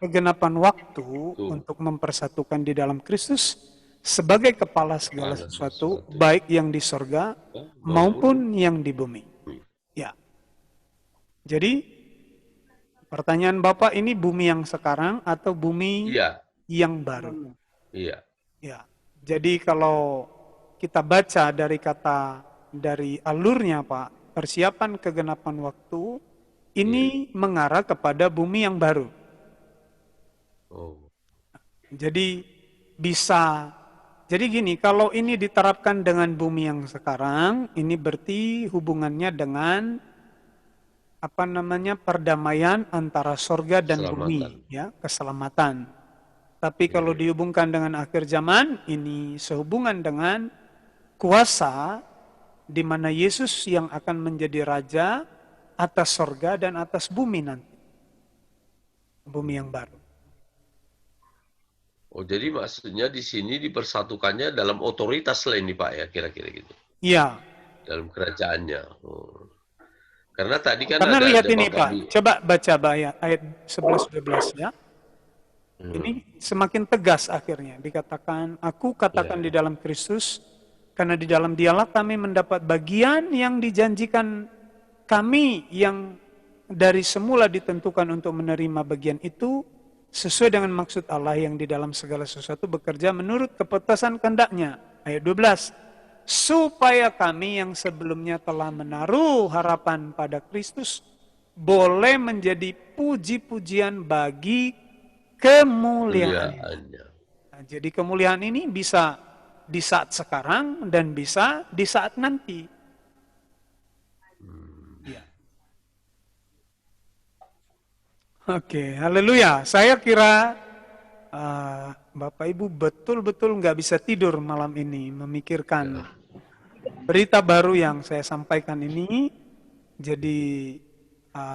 kegenapan waktu untuk mempersatukan di dalam Kristus sebagai kepala segala sesuatu, baik yang di sorga maupun yang di bumi. Ya. Jadi pertanyaan Bapak, ini bumi yang sekarang atau bumi Iya, yang baru? iya. Ya. Jadi kalau kita baca dari alurnya Pak, persiapan kegenapan waktu ini mengarah kepada bumi yang baru. Oh, Jadi jadi gini, kalau ini diterapkan dengan bumi yang sekarang, ini berarti hubungannya dengan perdamaian antara sorga dan bumi, ya, keselamatan. Tapi kalau dihubungkan dengan akhir zaman, ini sehubungan dengan kuasa di mana Yesus yang akan menjadi raja atas sorga dan atas bumi nanti. Bumi yang baru. oh, jadi maksudnya di sini dipersatukannya dalam otoritas lain nih Pak ya, kira-kira gitu. Iya. Dalam kerajaannya. Oh. Karena tadi kan Karena ada lihat ini Bapak Pak, coba baca ayat 11-12 ya. Ini semakin tegas akhirnya. Dikatakan, aku katakan di dalam Kristus, karena di dalam dialah kami mendapat bagian yang dijanjikan kami yang dari semula ditentukan untuk menerima bagian itu, sesuai dengan maksud Allah yang di dalam segala sesuatu bekerja menurut keputusan kehendaknya. Ayat 12. Supaya kami yang sebelumnya telah menaruh harapan pada Kristus boleh menjadi puji-pujian bagi kemuliaannya. Nah, jadi kemuliaan ini bisa di saat sekarang dan bisa di saat nanti. Ya. Oke, haleluya. Saya kira Bapak Ibu betul-betul nggak bisa tidur malam ini memikirkan berita baru yang saya sampaikan ini. Jadi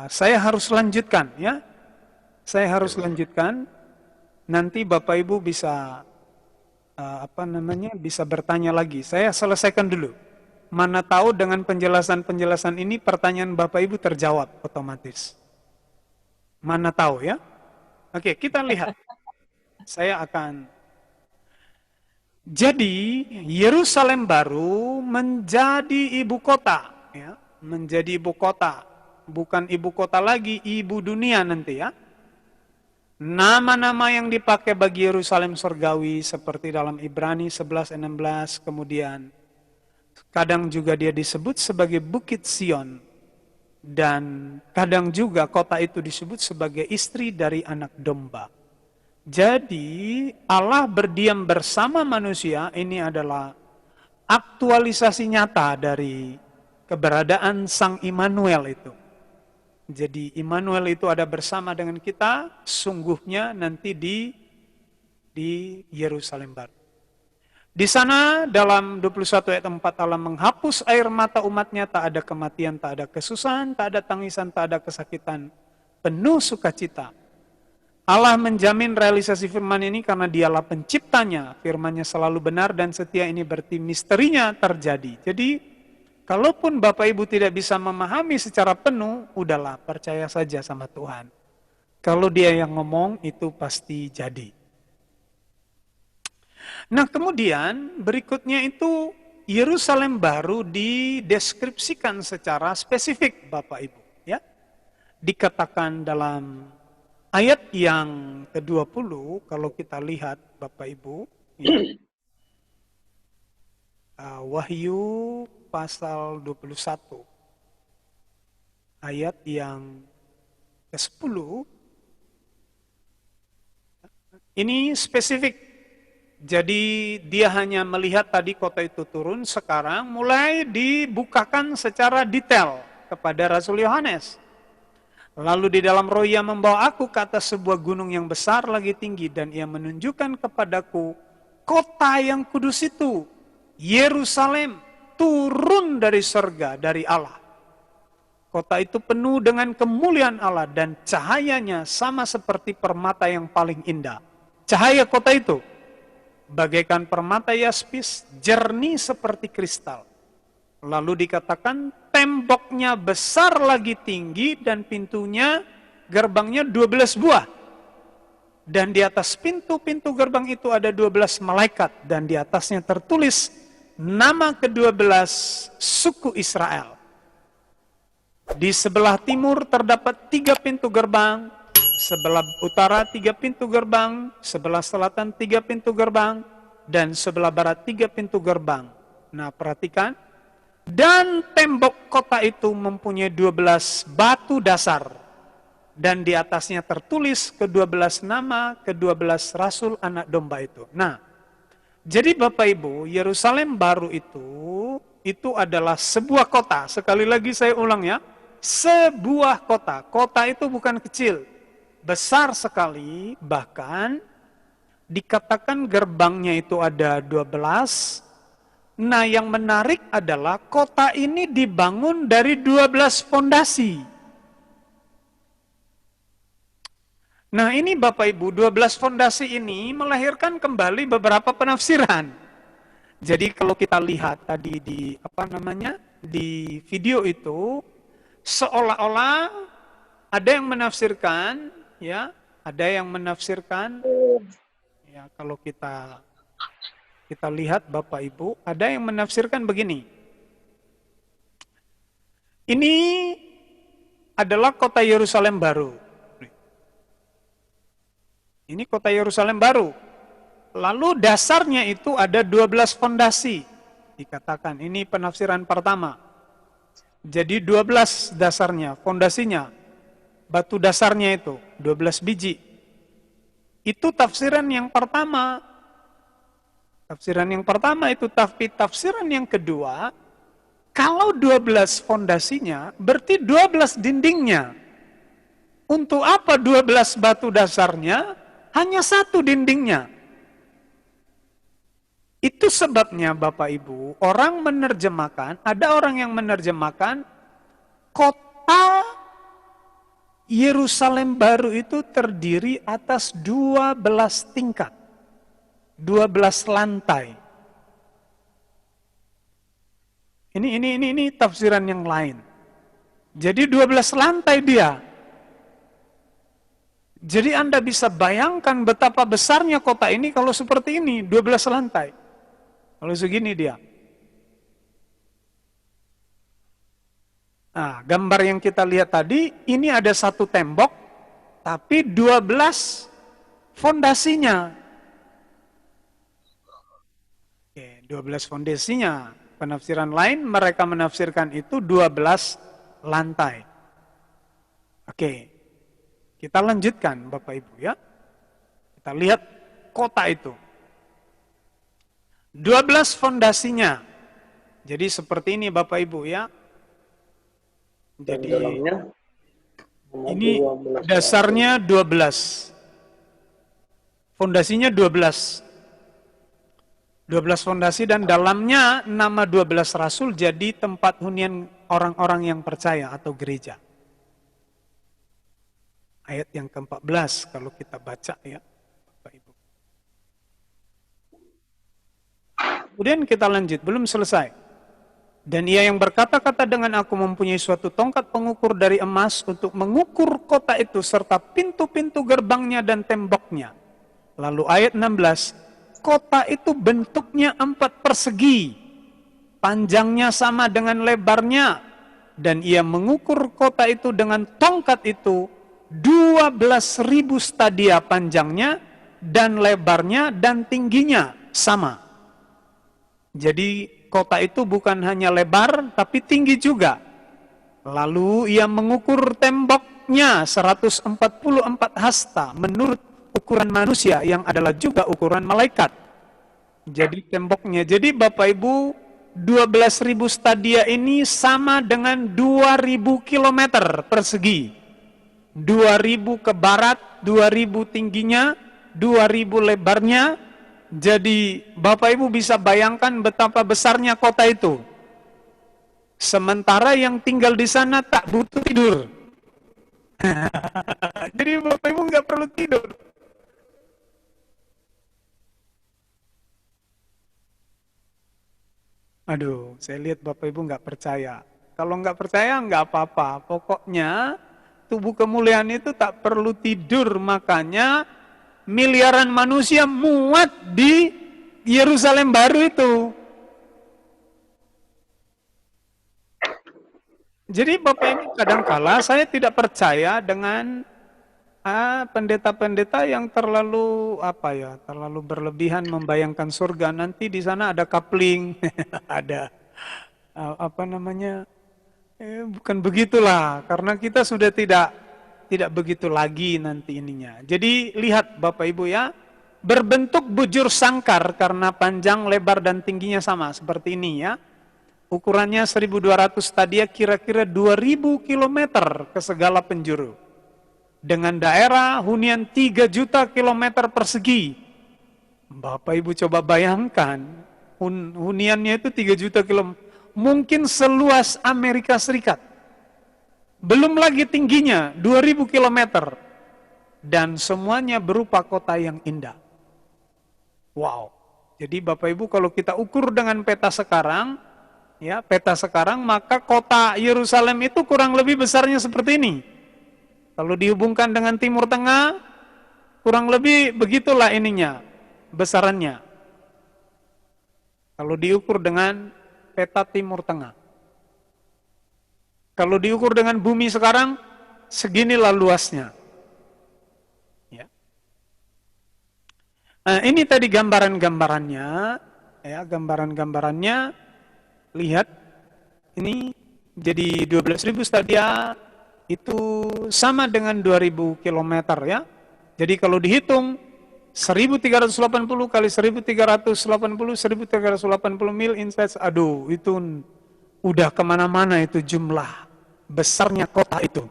saya harus lanjutkan ya. Saya harus lanjutkan. Nanti Bapak Ibu bisa bisa bertanya lagi. Saya selesaikan dulu. Mana tahu dengan penjelasan-penjelasan ini pertanyaan Bapak Ibu terjawab otomatis. Mana tahu ya. Oke, kita lihat. Saya akan. Jadi Yerusalem baru menjadi ibu kota, ya, menjadi ibu kota, bukan ibu kota lagi, ibu dunia nanti ya. Nama-nama yang dipakai bagi Yerusalem surgawi seperti dalam Ibrani 11:16, kemudian kadang juga dia disebut sebagai Bukit Sion dan kadang juga kota itu disebut sebagai istri dari anak domba. Jadi Allah berdiam bersama manusia ini adalah aktualisasi nyata dari keberadaan Sang Immanuel itu. Jadi Immanuel itu ada bersama dengan kita sungguhnya nanti di Yerusalem baru. Di sana dalam 21 ayat 4 Allah menghapus air mata umatnya, tak ada kematian, tak ada kesusahan, tak ada tangisan, tak ada kesakitan, penuh sukacita. Allah menjamin realisasi firman ini karena dialah penciptanya. Firmannya selalu benar dan setia, ini berarti misterinya terjadi. Jadi, kalaupun Bapak Ibu tidak bisa memahami secara penuh, udahlah percaya saja sama Tuhan. Kalau dia yang ngomong, itu pasti jadi. Nah kemudian berikutnya itu Yerusalem baru dideskripsikan secara spesifik Bapak Ibu. Ya, dikatakan dalam ayat yang ke-20, kalau kita lihat Bapak Ibu, ya, Wahyu pasal 21, ayat yang ke-10, ini spesifik. Jadi dia hanya melihat tadi kota itu turun, sekarang mulai dibukakan secara detail kepada Rasul Yohanes. Lalu di dalam roh ia membawa aku ke atas sebuah gunung yang besar lagi tinggi, dan ia menunjukkan kepadaku kota yang kudus itu, Yerusalem, turun dari surga, dari Allah. Kota itu penuh dengan kemuliaan Allah dan cahayanya sama seperti permata yang paling indah. Cahaya kota itu bagaikan permata yaspis, jernih seperti kristal. Lalu dikatakan temboknya besar lagi tinggi dan pintunya, gerbangnya 12 buah. Dan di atas pintu-pintu gerbang itu ada 12 malaikat. Dan di atasnya tertulis nama ke-12 suku Israel. Di sebelah timur terdapat 3 pintu gerbang, sebelah utara 3 pintu gerbang, sebelah selatan 3 pintu gerbang, dan sebelah barat 3 pintu gerbang. Nah, perhatikan. Dan tembok kota itu mempunyai 12 batu dasar. Dan di atasnya tertulis ke-12 nama, ke-12 rasul anak domba itu. Nah, jadi Bapak Ibu, Yerusalem baru itu adalah sebuah kota. Sekali lagi saya ulang ya. Sebuah kota. Kota itu bukan kecil. Besar sekali, bahkan dikatakan gerbangnya itu ada 12. Nah, yang menarik adalah kota ini dibangun dari 12 fondasi. Nah, ini Bapak Ibu, 12 fondasi ini melahirkan kembali beberapa penafsiran. Jadi kalau kita lihat tadi di video itu, seolah-olah ada yang menafsirkan, ya, ada yang menafsirkan, ya, kalau kita lihat Bapak Ibu, ada yang menafsirkan begini. Ini adalah kota Yerusalem baru. Ini kota Yerusalem baru. Lalu dasarnya itu ada 12 fondasi. Dikatakan, ini penafsiran pertama. Jadi 12 dasarnya, fondasinya, batu dasarnya itu, 12 biji. Itu tafsiran yang pertama. Tafsiran yang pertama itu, tapi tafsiran yang kedua, kalau 12 fondasinya, berarti 12 dindingnya. Untuk apa 12 batu dasarnya? Hanya 1 dindingnya. Itu sebabnya Bapak Ibu, orang menerjemahkan, ada orang yang menerjemahkan kota Yerusalem baru itu terdiri atas 12 tingkat, 12 lantai. Ini tafsiran yang lain. Jadi 12 lantai dia. Jadi Anda bisa bayangkan betapa besarnya kota ini kalau seperti ini, 12 lantai. Kalau segini dia. Nah, gambar yang kita lihat tadi, ini ada 1 tembok, tapi 12 fondasinya. Oke, 12 fondasinya. Penafsiran lain, mereka menafsirkan itu 12 lantai. Oke, kita lanjutkan Bapak Ibu ya. Kita lihat kota itu. 12 fondasinya. Jadi seperti ini Bapak Ibu ya. Jadi ini dasarnya 12. Fondasinya 12. 12 fondasi dan dalamnya nama 12 rasul jadi tempat hunian orang-orang yang percaya atau gereja. Ayat yang ke-14 kalau kita baca ya Bapak Ibu. Kemudian kita lanjut, belum selesai. Dan ia yang berkata-kata dengan aku mempunyai suatu tongkat pengukur dari emas untuk mengukur kota itu serta pintu-pintu gerbangnya dan temboknya. Lalu ayat 16, kota itu bentuknya 4 persegi, panjangnya sama dengan lebarnya, dan ia mengukur kota itu dengan tongkat itu 12.000 stadia panjangnya dan lebarnya dan tingginya sama. Jadi kota itu bukan hanya lebar tapi tinggi juga. Lalu ia mengukur temboknya 144 hasta menurut ukuran manusia yang adalah juga ukuran malaikat. Jadi temboknya. Jadi Bapak Ibu 12.000 stadia ini sama dengan 2.000 kilometer persegi. 2.000 ke barat, 2.000 tingginya, 2.000 lebarnya. Jadi Bapak Ibu bisa bayangkan betapa besarnya kota itu. Sementara yang tinggal di sana tak butuh tidur. Jadi Bapak Ibu nggak perlu tidur. Aduh, saya lihat Bapak Ibu nggak percaya. Kalau nggak percaya nggak apa-apa. Pokoknya tubuh kemuliaan itu tak perlu tidur, makanya miliaran manusia muat di Yerusalem baru itu. Jadi Bapak Ibu, kadangkala saya tidak percaya dengan pendeta-pendeta yang terlalu terlalu berlebihan membayangkan surga. Nanti di sana ada coupling, ada bukan begitulah, karena kita sudah tidak begitu lagi nanti ininya. Jadi lihat Bapak Ibu ya, berbentuk bujur sangkar karena panjang, lebar dan tingginya sama seperti ini ya. Ukurannya 1200 stadia, kira-kira 2000 km ke segala penjuru. Dengan daerah hunian 3 juta kilometer persegi. Bapak Ibu coba bayangkan, huniannya itu 3 juta kilometer. Mungkin seluas Amerika Serikat. Belum lagi tingginya, 2000 km. Dan semuanya berupa kota yang indah. Wow. Jadi Bapak Ibu kalau kita ukur dengan peta sekarang, maka kota Yerusalem itu kurang lebih besarnya seperti ini. Kalau dihubungkan dengan Timur Tengah, kurang lebih begitulah ininya, besarannya. Kalau diukur dengan peta Timur Tengah. Kalau diukur dengan bumi sekarang, seginilah luasnya. Ya. Nah, ini tadi gambaran-gambarannya, ya, gambaran-gambarannya. Lihat, ini jadi 12.000 stadia itu sama dengan 2.000 km ya. Jadi kalau dihitung 1.380 kali 1.380, 1.380 mil instead, aduh itu udah kemana-mana itu jumlah besarnya kota itu.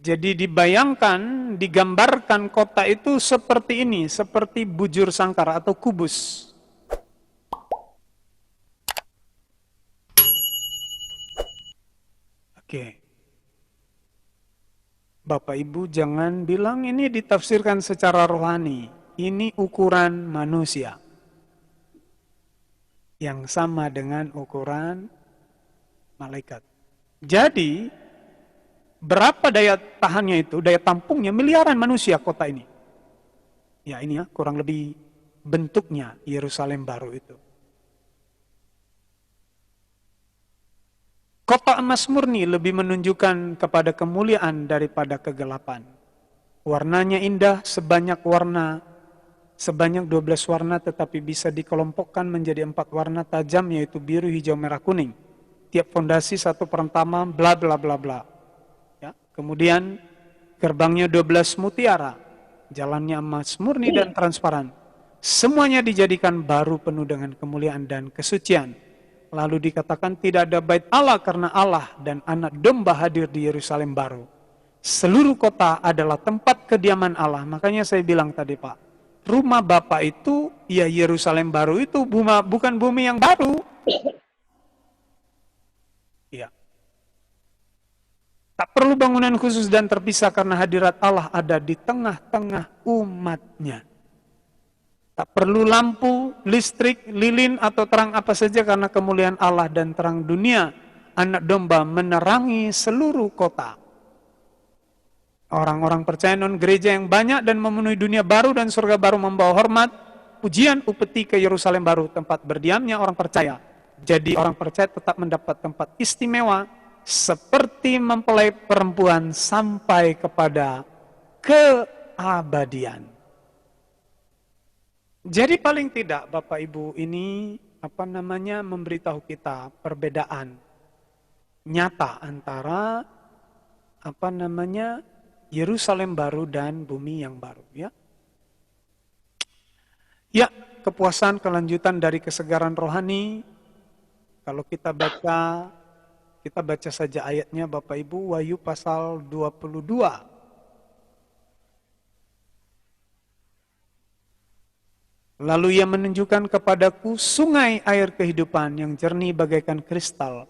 Jadi dibayangkan, digambarkan kota itu seperti ini, seperti bujur sangkar atau kubus. Oke. Bapak Ibu jangan bilang ini ditafsirkan secara rohani. Ini ukuran manusia. Yang sama dengan ukuran malaikat. Jadi, berapa daya tahannya itu, daya tampungnya miliaran manusia kota ini. Ya ini ya, kurang lebih bentuknya Yerusalem baru itu. Kota emas murni lebih menunjukkan kepada kemuliaan daripada kegelapan. Warnanya indah, sebanyak 12 warna tetapi bisa dikelompokkan menjadi 4 warna tajam yaitu biru, hijau, merah, kuning. Tiap fondasi satu pertama, bla bla bla bla. Ya, kemudian gerbangnya 12 mutiara, jalannya emas murni dan transparan. Semuanya dijadikan baru penuh dengan kemuliaan dan kesucian. Lalu dikatakan tidak ada bait Allah karena Allah dan anak domba hadir di Yerusalem baru. Seluruh kota adalah tempat kediaman Allah. Makanya saya bilang tadi Pak, rumah Bapak itu, ya Yerusalem baru itu bukan bumi yang baru. Ya. Tak perlu bangunan khusus dan terpisah karena hadirat Allah ada di tengah-tengah umatnya. Tak perlu lampu, listrik, lilin, atau terang apa saja karena kemuliaan Allah dan terang dunia. Anak domba menerangi seluruh kota. Orang-orang percaya non-gereja yang banyak dan memenuhi dunia baru dan surga baru membawa hormat, pujian, upeti ke Yerusalem baru, tempat berdiamnya orang percaya. Jadi orang percaya tetap mendapat tempat istimewa, seperti mempelai perempuan sampai kepada keabadian. Jadi paling tidak Bapak Ibu ini memberitahu kita perbedaan nyata antara Yerusalem baru dan bumi yang baru ya. Ya, kepuasan kelanjutan dari kesegaran rohani. Kalau kita baca saja ayatnya Bapak Ibu, Wahyu pasal 22. Lalu ia menunjukkan kepadaku sungai air kehidupan yang jernih bagaikan kristal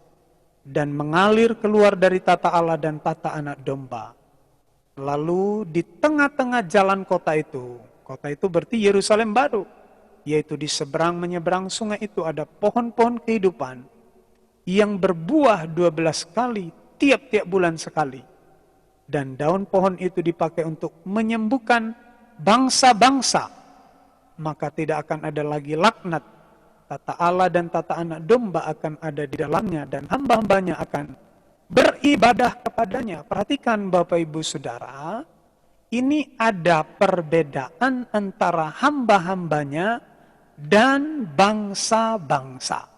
dan mengalir keluar dari tata Allah dan tata anak domba. Lalu di tengah-tengah jalan kota itu berarti Yerusalem baru, yaitu di seberang menyeberang sungai itu ada pohon-pohon kehidupan yang berbuah 12 kali tiap-tiap bulan sekali. Dan daun pohon itu dipakai untuk menyembuhkan bangsa-bangsa. Maka tidak akan ada lagi laknat tata Allah dan tata anak domba akan ada di dalamnya, dan hamba-hambanya akan beribadah kepadanya. Perhatikan Bapak Ibu Saudara, ini ada perbedaan antara hamba-hambanya dan bangsa-bangsa.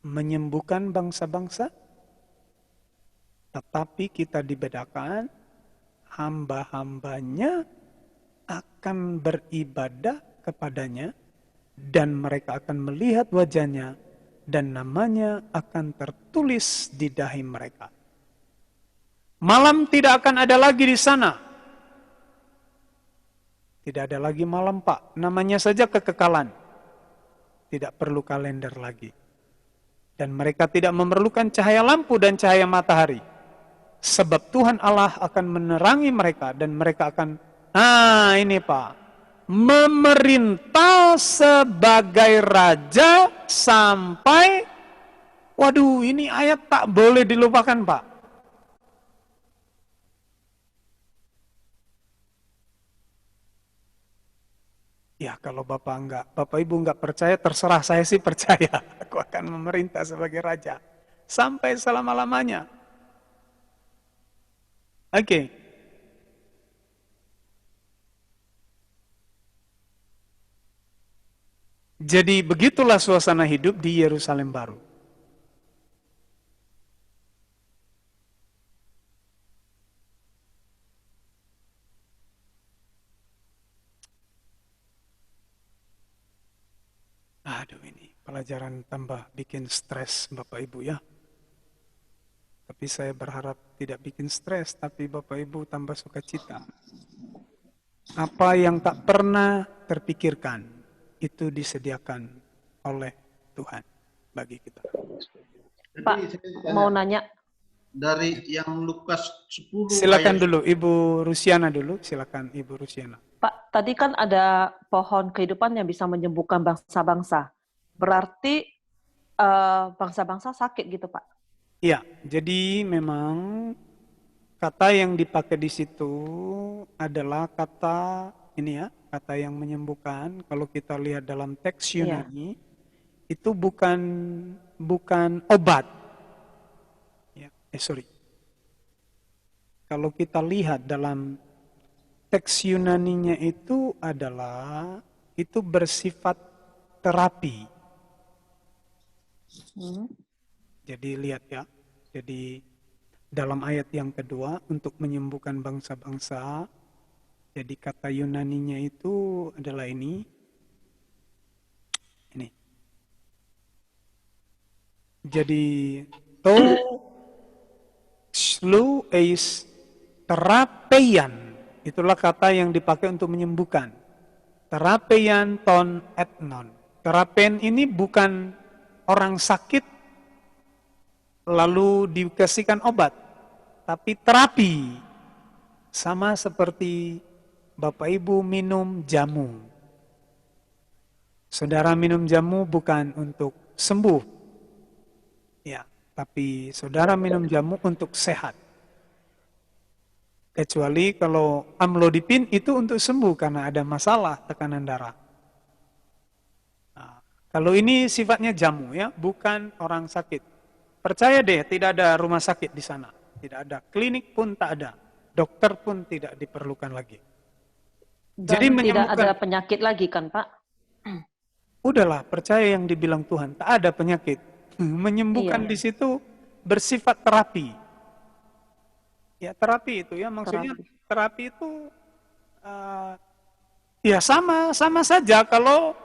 Menyembuhkan bangsa-bangsa, tetapi kita dibedakan, hamba-hambanya akan beribadah kepadanya, dan mereka akan melihat wajahnya, dan namanya akan tertulis di dahi mereka. Malam tidak akan ada lagi di sana. Tidak ada lagi malam, Pak. Namanya saja kekekalan. Tidak perlu kalender lagi. Dan mereka tidak memerlukan cahaya lampu dan cahaya matahari. Sebab Tuhan Allah akan menerangi mereka, dan mereka akan, ini Pak, memerintah sebagai raja sampai, waduh, ini ayat tak boleh dilupakan, Pak. Ya, kalau Bapak Ibu enggak percaya, terserah, saya sih percaya. Aku akan memerintah sebagai raja sampai selama-lamanya. Oke. Jadi begitulah suasana hidup di Yerusalem baru. Aduh, ini pelajaran tambah bikin stres Bapak Ibu ya. Tapi saya berharap tidak bikin stres, tapi Bapak Ibu tambah sukacita. Apa yang tak pernah terpikirkan, itu disediakan oleh Tuhan bagi kita. Pak, mau nanya. Dari yang Lukas 10. Silakan dulu, Ibu Rusiana dulu. Silakan Ibu Rusiana. Pak, tadi kan ada pohon kehidupan yang bisa menyembuhkan bangsa-bangsa. Berarti bangsa-bangsa sakit gitu, Pak? Iya, jadi memang kata yang dipakai di situ adalah kata ini ya, kata yang menyembuhkan. Kalau kita lihat dalam teks Yunani, itu bukan obat. Ya, Kalau kita lihat dalam teks Yunaninya itu bersifat terapi. Jadi lihat ya, jadi dalam ayat yang kedua untuk menyembuhkan bangsa-bangsa, jadi kata Yunaninya itu adalah ini. Jadi to slow is terapeian. Itulah kata yang dipakai untuk menyembuhkan. Terapeian ton etnon. Terapen ini bukan orang sakit lalu dikasihkan obat, tapi terapi. Sama seperti Bapak Ibu minum jamu. Saudara minum jamu bukan untuk sembuh, ya, tapi saudara minum jamu untuk sehat. Kecuali kalau amlodipin itu untuk sembuh karena ada masalah tekanan darah. Nah, kalau ini sifatnya jamu ya, bukan orang sakit. Percaya deh, tidak ada rumah sakit di sana. Tidak ada, klinik pun tak ada. Dokter pun tidak diperlukan lagi. Dan jadi tidak ada penyakit lagi kan, Pak? Udahlah, percaya yang dibilang Tuhan. Tak ada penyakit. Menyembuhkan di situ bersifat terapi. Ya, terapi itu ya, maksudnya terapi itu ya sama saja kalau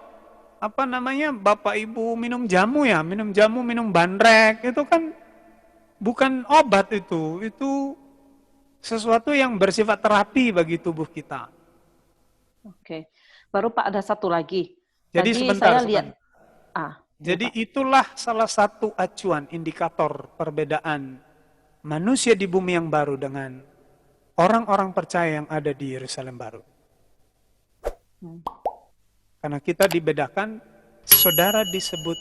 Bapak Ibu minum jamu ya, minum bandrek, itu kan bukan obat itu sesuatu yang bersifat terapi bagi tubuh kita. Oke, baru Pak ada satu lagi. Jadi sebentar. Jadi itulah salah satu acuan indikator perbedaan manusia di bumi yang baru dengan orang-orang percaya yang ada di Yerusalem baru. Karena kita dibedakan, saudara disebut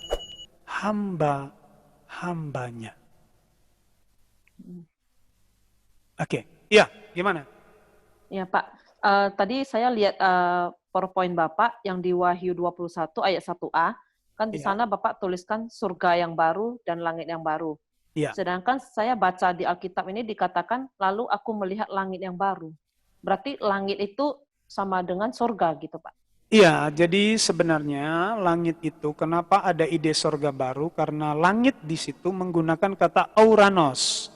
hamba-hambanya. Oke, iya, gimana? Ya Pak, tadi saya lihat PowerPoint Bapak yang di Wahyu 21 ayat 1a, kan di Iya. sana Bapak tuliskan surga yang baru dan langit yang baru. Iya. Sedangkan saya baca di Alkitab ini dikatakan, lalu aku melihat langit yang baru. Berarti langit itu sama dengan surga gitu Pak? Iya, jadi sebenarnya langit itu kenapa ada ide sorga baru? Karena langit di situ menggunakan kata Ouranos.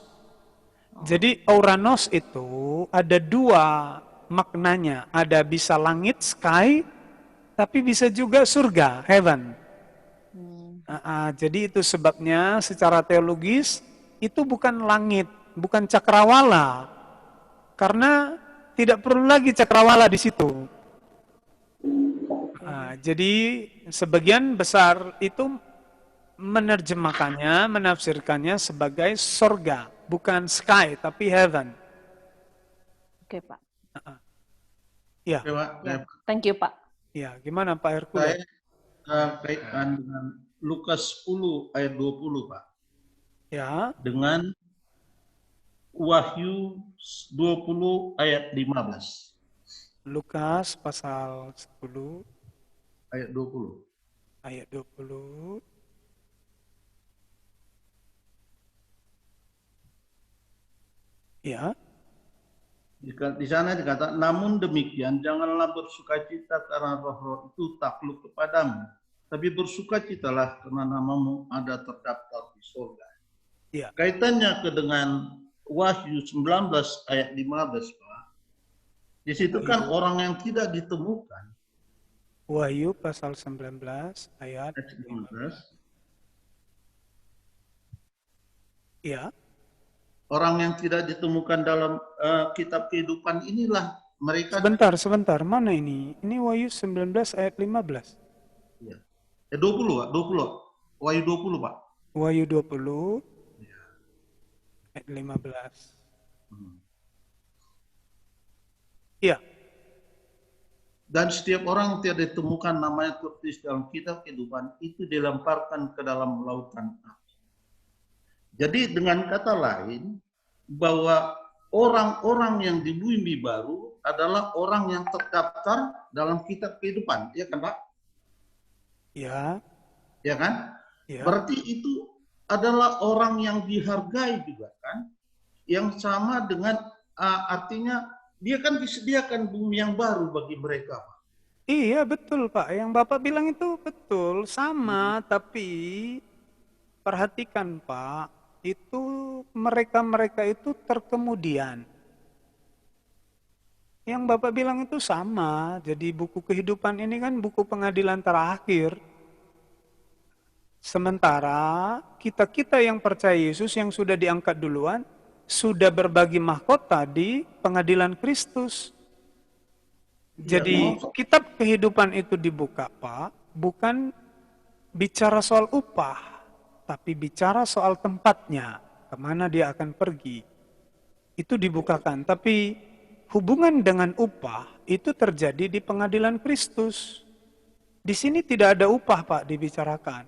Jadi Ouranos itu ada dua maknanya. Ada bisa langit, sky, tapi bisa juga surga, heaven. Jadi itu sebabnya secara teologis itu bukan langit, bukan cakrawala. Karena tidak perlu lagi cakrawala di situ. Jadi sebagian besar itu menerjemahkannya, menafsirkannya sebagai sorga, bukan sky tapi heaven. Oke Pak. Ya. Oke, Pak. Ya. Thank you Pak. Ya, gimana Pak Hercules? Saya kaitkan dengan Lukas 10 ayat 20 Pak. Ya. Dengan Wahyu 20 ayat 15. Lukas pasal 10 ayat 20. Ayat 20. Ya. Di sana dikatakan, namun demikian janganlah bersukacita karena roh-roh itu takluk kepadamu, tapi bersukacitalah karena namamu ada terdaftar di surga. Ya. Kaitannya dengan Wahyu 19 ayat 15 Pak. Di situ kan orang yang tidak ditemukan. Wahyu pasal 19 ayat 15. Ya. Orang yang tidak ditemukan dalam kitab kehidupan inilah mereka. Sebentar. Mana ini? Ini Wahyu 19 ayat 15. Ya. 20 Pak, 20. Wahyu 20 Pak. Wahyu 20 ayat 15. Iya. Dan setiap orang yang tidak ditemukan namanya tertulis dalam kitab kehidupan itu dilemparkan ke dalam lautan api. Jadi dengan kata lain, bahwa orang-orang yang di bumi baru adalah orang yang terdaftar dalam kitab kehidupan, ya kan Pak? Ya. Ya kan? Ya. Berarti itu adalah orang yang dihargai juga kan? Yang sama dengan artinya dia kan disediakan bumi yang baru bagi mereka, Pak. Iya betul Pak, yang Bapak bilang itu betul, sama, tapi perhatikan Pak, itu mereka-mereka itu terkemudian. Yang Bapak bilang itu sama, jadi buku kehidupan ini kan buku pengadilan terakhir. Sementara kita-kita yang percaya Yesus yang sudah diangkat duluan, sudah berbagi mahkota di pengadilan Kristus. Jadi kitab kehidupan itu dibuka Pak, bukan bicara soal upah, tapi bicara soal tempatnya, kemana dia akan pergi. Itu dibukakan, tapi hubungan dengan upah itu terjadi di pengadilan Kristus. Di sini tidak ada upah Pak dibicarakan.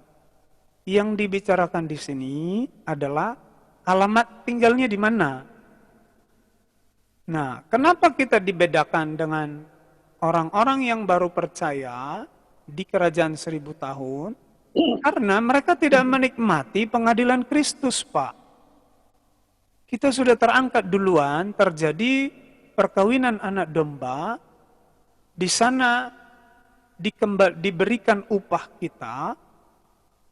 Yang dibicarakan di sini adalah alamat tinggalnya di mana. Nah, kenapa kita dibedakan dengan orang-orang yang baru percaya di kerajaan 1000 tahun? Karena mereka tidak menikmati pengadilan Kristus, Pak. Kita sudah terangkat duluan, terjadi perkawinan anak domba, di sana diberikan upah kita,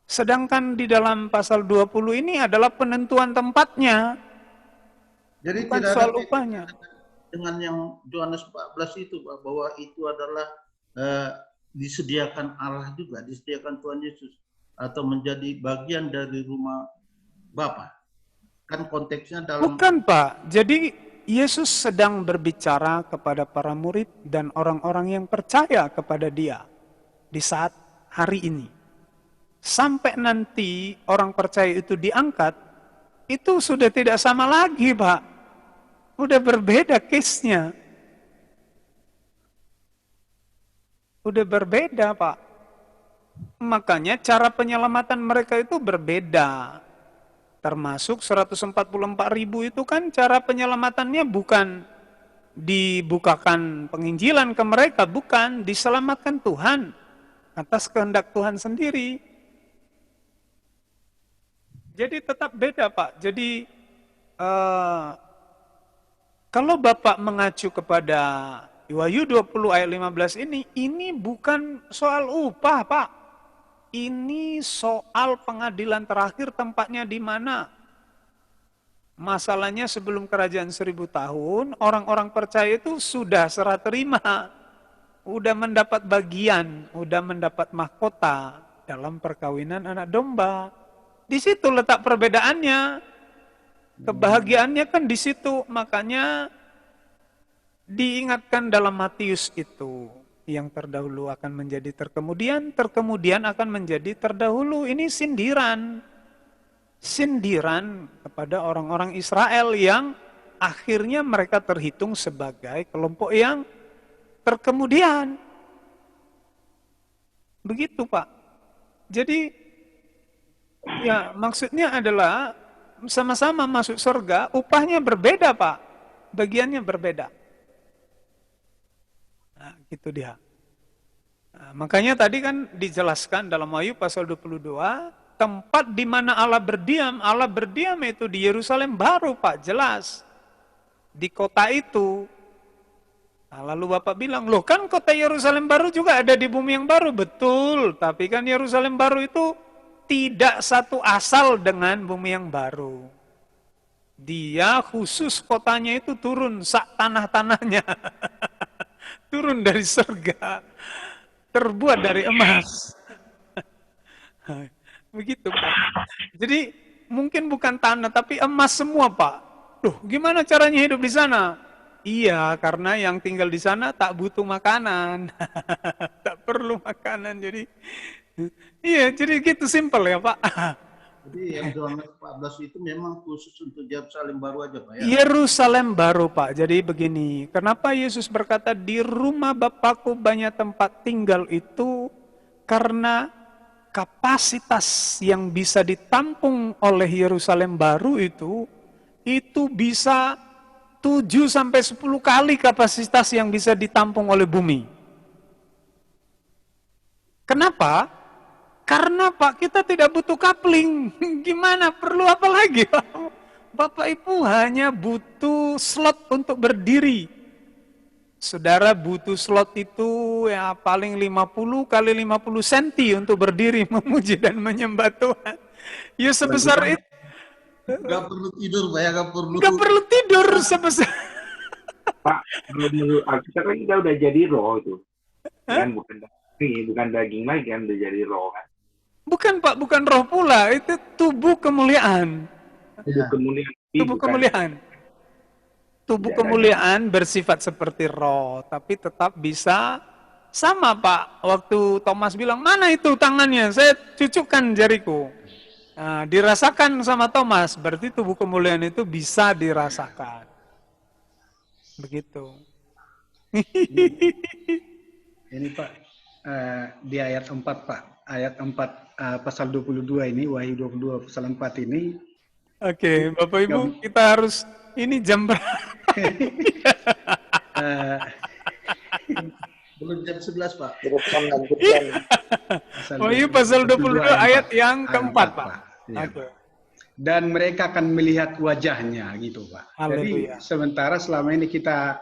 sedangkan di dalam pasal 20 ini adalah penentuan tempatnya. Jadi bukan tidak soal ada upahnya. Dengan yang Yohanes 14 itu Pak, bahwa itu adalah disediakan Allah juga, disediakan Tuhan Yesus atau menjadi bagian dari rumah Bapa. Kan konteksnya dalam. Bukan Pak, jadi Yesus sedang berbicara kepada para murid dan orang-orang yang percaya kepada dia di saat hari ini. Sampai nanti orang percaya itu diangkat, itu sudah tidak sama lagi Pak. Udah berbeda case-nya. Udah berbeda Pak. Makanya cara penyelamatan mereka itu berbeda. Termasuk 144.000 itu kan cara penyelamatannya bukan dibukakan penginjilan ke mereka, bukan, diselamatkan Tuhan atas kehendak Tuhan sendiri. Jadi tetap beda, Pak. Jadi kalau Bapak mengacu kepada Wahyu 20 ayat 15 ini bukan soal upah, Pak. Ini soal pengadilan terakhir, tempatnya di mana. Masalahnya sebelum kerajaan 1000 tahun, orang-orang percaya itu sudah serah terima. Udah mendapat bagian, udah mendapat mahkota dalam perkawinan anak domba. Di situ letak perbedaannya. Kebahagiaannya kan di situ. Makanya diingatkan dalam Matius itu. Yang terdahulu akan menjadi terkemudian, terkemudian akan menjadi terdahulu. Ini sindiran. Sindiran kepada orang-orang Israel yang akhirnya mereka terhitung sebagai kelompok yang terkemudian. Begitu, Pak. Jadi ya maksudnya adalah sama-sama masuk surga, upahnya berbeda, Pak. Bagiannya berbeda. Nah, gitu dia. Nah, makanya tadi kan dijelaskan dalam Wahyu pasal 22, tempat di mana Allah berdiam itu di Yerusalem baru, Pak, jelas. Di kota itu. Nah, lalu Bapak bilang, loh kan kota Yerusalem baru juga ada di bumi yang baru. Betul, tapi kan Yerusalem baru itu tidak satu asal dengan bumi yang baru. Dia khusus kotanya itu turun sak tanah-tanahnya. Turun dari surga. Terbuat dari emas. Begitu, Pak. Jadi mungkin bukan tanah tapi emas semua, Pak. Loh, gimana caranya hidup di sana? Iya, karena yang tinggal di sana tak butuh makanan. Tak perlu makanan. Jadi iya, jadi gitu simpel ya, Pak. Jadi yang Yohanes 14 itu memang khusus untuk Yerusalem baru aja, Pak ya? Yerusalem baru, Pak. Jadi begini, kenapa Yesus berkata di rumah Bapakku banyak tempat tinggal itu karena kapasitas yang bisa ditampung oleh Yerusalem baru itu bisa 7-10 kali kapasitas yang bisa ditampung oleh bumi. Kenapa? Karena, Pak, kita tidak butuh coupling. Gimana? Perlu apa lagi, Pak? Bapak Ibu hanya butuh slot untuk berdiri. Saudara butuh slot itu ya paling 50 kali 50 cm untuk berdiri memuji dan menyembah Tuhan. Ya sebesar itu. Gak perlu tidur, Pak ya, gak perlu tidur sebesar. Pak, menurut kita kan kita udah jadi roh itu. Kan bukan daging lagi kan, udah jadi roh kan. Bukan, Pak, bukan roh pula, itu tubuh kemuliaan. Tubuh kemuliaan. Tubuh kemuliaan bersifat seperti roh, tapi tetap bisa sama, Pak. Waktu Thomas bilang, mana itu tangannya? Saya cucukkan jariku. Nah, dirasakan sama Thomas, berarti tubuh kemuliaan itu bisa dirasakan. Begitu. Ini Pak, di ayat 4, Pak. Ayat 4 pasal 22 ini, Wahyu 22 pasal 4 ini. Oke, Bapak Ibu, kita harus, ini jam berapa? Belum jam 11, Pak. Wahyu pasal 22 ayat yang keempat, Pak. Ya. Dan mereka akan melihat wajahnya, gitu, Pak. Haleluya. Jadi sementara selama ini kita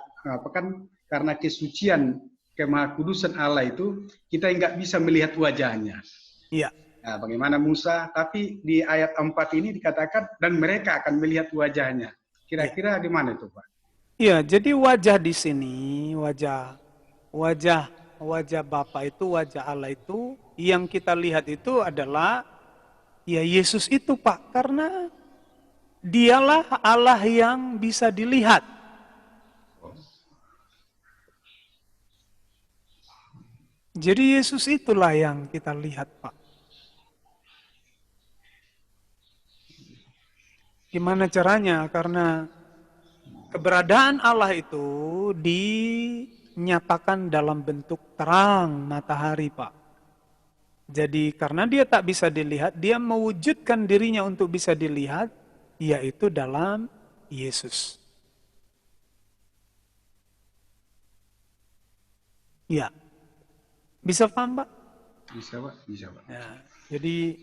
karena kesucian kemahakudusan Allah itu kita nggak bisa melihat wajahnya. Iya. Nah, bagaimana Musa? Tapi di ayat 4 ini dikatakan dan mereka akan melihat wajahnya. Kira-kira di mana itu, Pak? Iya, jadi wajah di sini, wajah Bapa itu, wajah Allah itu, yang kita lihat itu adalah ya Yesus itu, Pak, karena dialah Allah yang bisa dilihat. Jadi Yesus itulah yang kita lihat, Pak. Gimana caranya? Karena keberadaan Allah itu dinyatakan dalam bentuk terang matahari, Pak. Jadi karena dia tak bisa dilihat, dia mewujudkan dirinya untuk bisa dilihat, yaitu dalam Yesus. Ya, bisa paham, Pak? Bisa, Pak. Bisa, Pak. Ya, jadi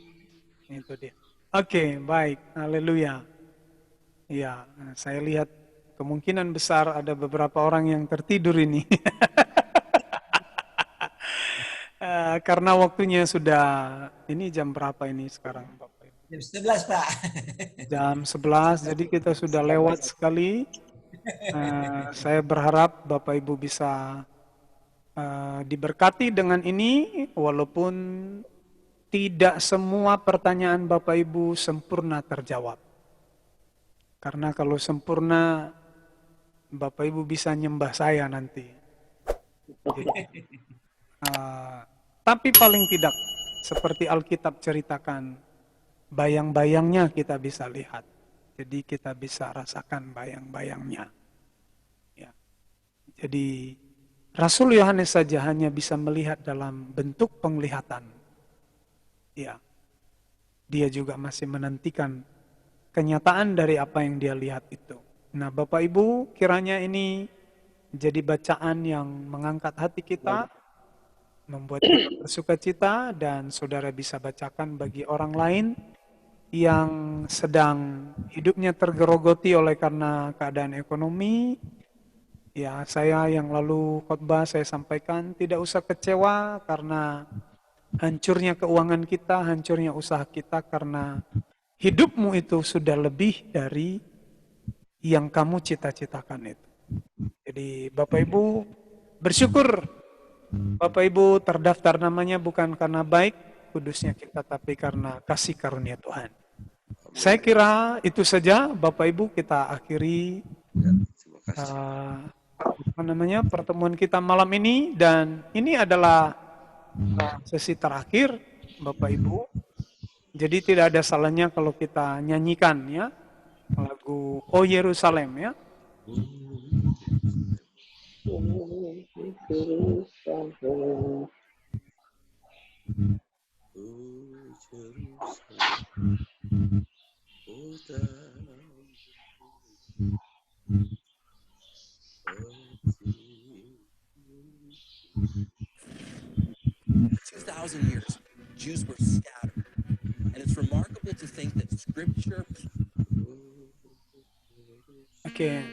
itu dia. Oke, baik. Haleluya. Ya, saya lihat kemungkinan besar ada beberapa orang yang tertidur ini. Karena waktunya sudah, ini jam berapa ini sekarang, Bapak Ibu? Jam 11, Pak. Jam 11, jadi kita sudah lewat sekali. Saya berharap Bapak Ibu bisa diberkati dengan ini, walaupun tidak semua pertanyaan Bapak Ibu sempurna terjawab. Karena kalau sempurna, Bapak Ibu bisa nyembah saya nanti. Jadi, tapi paling tidak, seperti Alkitab ceritakan, bayang-bayangnya kita bisa lihat. Jadi kita bisa rasakan bayang-bayangnya. Ya. Jadi Rasul Yohanes saja hanya bisa melihat dalam bentuk penglihatan. Ya. Dia juga masih menantikan kenyataan dari apa yang dia lihat itu. Nah, Bapak Ibu, kiranya ini jadi bacaan yang mengangkat hati kita, membuat kita bersuka cita, dan saudara bisa bacakan bagi orang lain yang sedang hidupnya tergerogoti oleh karena keadaan ekonomi. Ya, saya yang lalu khotbah saya sampaikan, tidak usah kecewa karena hancurnya keuangan kita, hancurnya usaha kita, karena hidupmu itu sudah lebih dari yang kamu cita-citakan itu. Jadi Bapak Ibu bersyukur, Bapak Ibu terdaftar namanya bukan karena baik kudusnya kita, tapi karena kasih karunia Tuhan. Saya kira itu saja Bapak Ibu, kita akhiri pertemuan kita malam ini, dan ini adalah sesi terakhir Bapak Ibu. Jadi tidak ada salahnya kalau kita nyanyikan ya lagu Oh Yerusalem ya. Years, Jews were scattered, and it's remarkable to think that Scripture. Okay.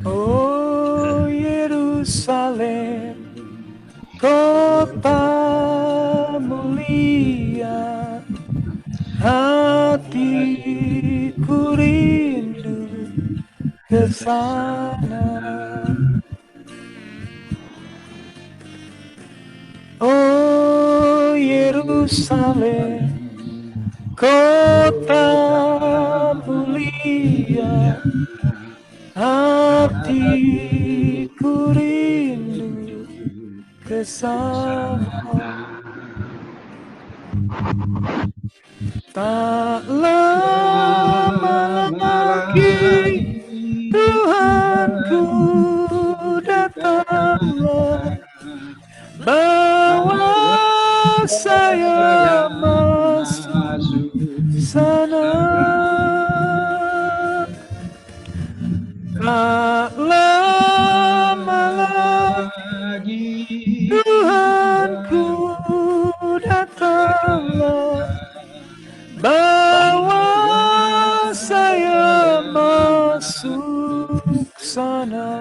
Oh Yerusalem, kota mulia, hatiku rindu ke sana. Oh Yerusalem, kota mulia, hatiku rindu ke sana. Tak lama lagi Tuhanku datanglah, bawa saya masuk sana. Tak lama lagi Tuhanku datanglah, bawa saya masuk sana.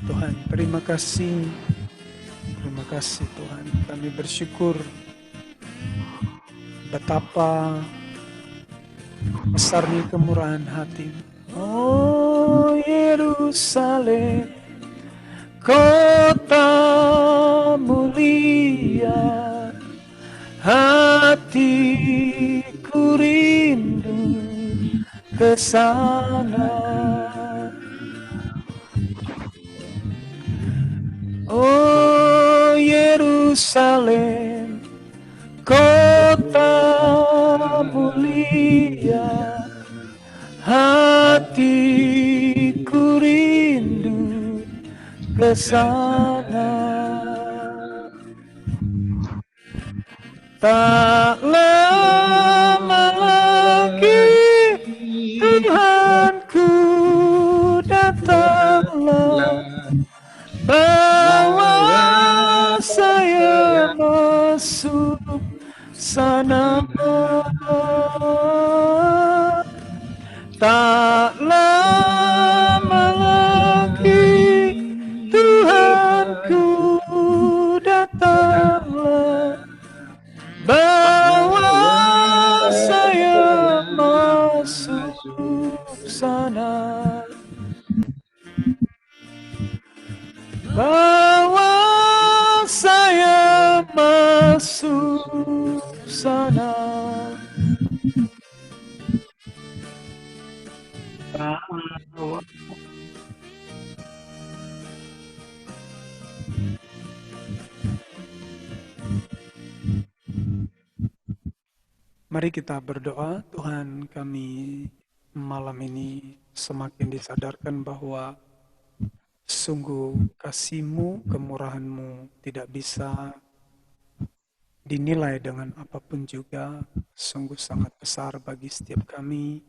Tuhan, terima kasih. Terima kasih Tuhan. Kami bersyukur betapa besarnya kemurahan hati. Oh Yerusalem, kota mulia, hatiku rindu ke sana. Oh Yerusalem, kota mulia, hatiku rindu ke sana. Tak lama lagi Tuhanku datanglah, bawa saya masuk sana. Tak lama lagi Tuhanku datanglah, bawa saya masuk sana. Bawa saya masuk sana. Mari kita berdoa. Tuhan, kami malam ini semakin disadarkan bahwa sungguh kasih-Mu, kemurahan-Mu tidak bisa dinilai dengan apapun juga. Sungguh sangat besar bagi setiap kami.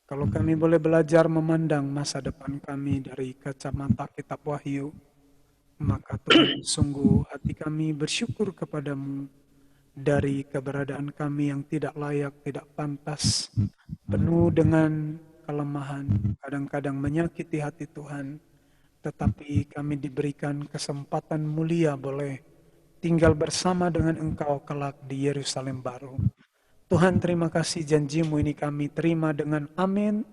Kalau kami boleh belajar memandang masa depan kami dari kacamata kitab Wahyu, maka Tuhan, sungguh hati kami bersyukur kepadamu dari keberadaan kami yang tidak layak, tidak pantas, penuh dengan kelemahan, kadang-kadang menyakiti hati Tuhan. Tetapi kami diberikan kesempatan mulia boleh tinggal bersama dengan Engkau kelak di Yerusalem baru. Tuhan, terima kasih janji-Mu ini kami terima dengan amin.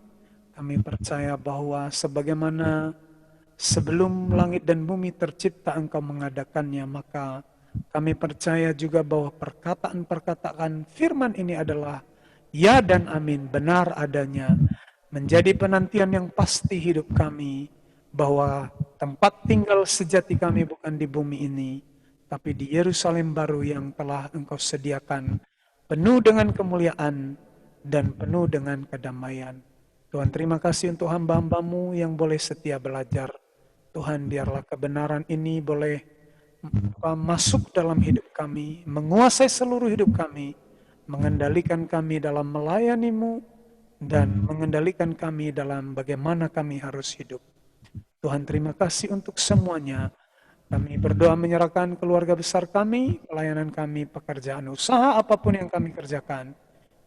Kami percaya bahwa sebagaimana sebelum langit dan bumi tercipta Engkau mengadakannya, maka kami percaya juga bahwa perkataan-perkataan firman ini adalah ya dan amin, benar adanya, menjadi penantian yang pasti hidup kami, bahwa tempat tinggal sejati kami bukan di bumi ini, tapi di Yerusalem baru yang telah Engkau sediakan, penuh dengan kemuliaan dan penuh dengan kedamaian. Tuhan, terima kasih untuk hamba-hamba-Mu yang boleh setia belajar. Tuhan, biarlah kebenaran ini boleh masuk dalam hidup kami, menguasai seluruh hidup kami, mengendalikan kami dalam melayani-Mu, dan mengendalikan kami dalam bagaimana kami harus hidup. Tuhan, terima kasih untuk semuanya. Kami berdoa menyerahkan keluarga besar kami, pelayanan kami, pekerjaan usaha, apapun yang kami kerjakan,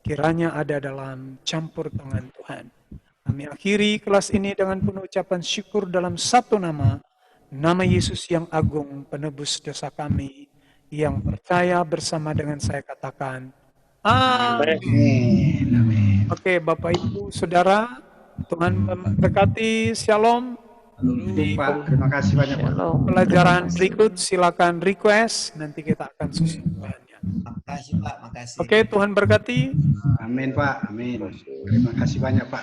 kiranya ada dalam campur tangan Tuhan. Kami akhiri kelas ini dengan penuh ucapan syukur dalam satu nama, nama Yesus yang agung, penebus dosa kami, yang percaya bersama dengan saya katakan, amin. Amin. Oke, Bapak Ibu, Saudara, Tuhan memberkati, shalom. Di Pak, terima kasih banyak Pak. Pelajaran berikut silakan request, nanti kita akan susun bahannya. Makasih Pak, makasih. Oke, Tuhan berkati. Amin Pak, amin. Terima kasih banyak Pak.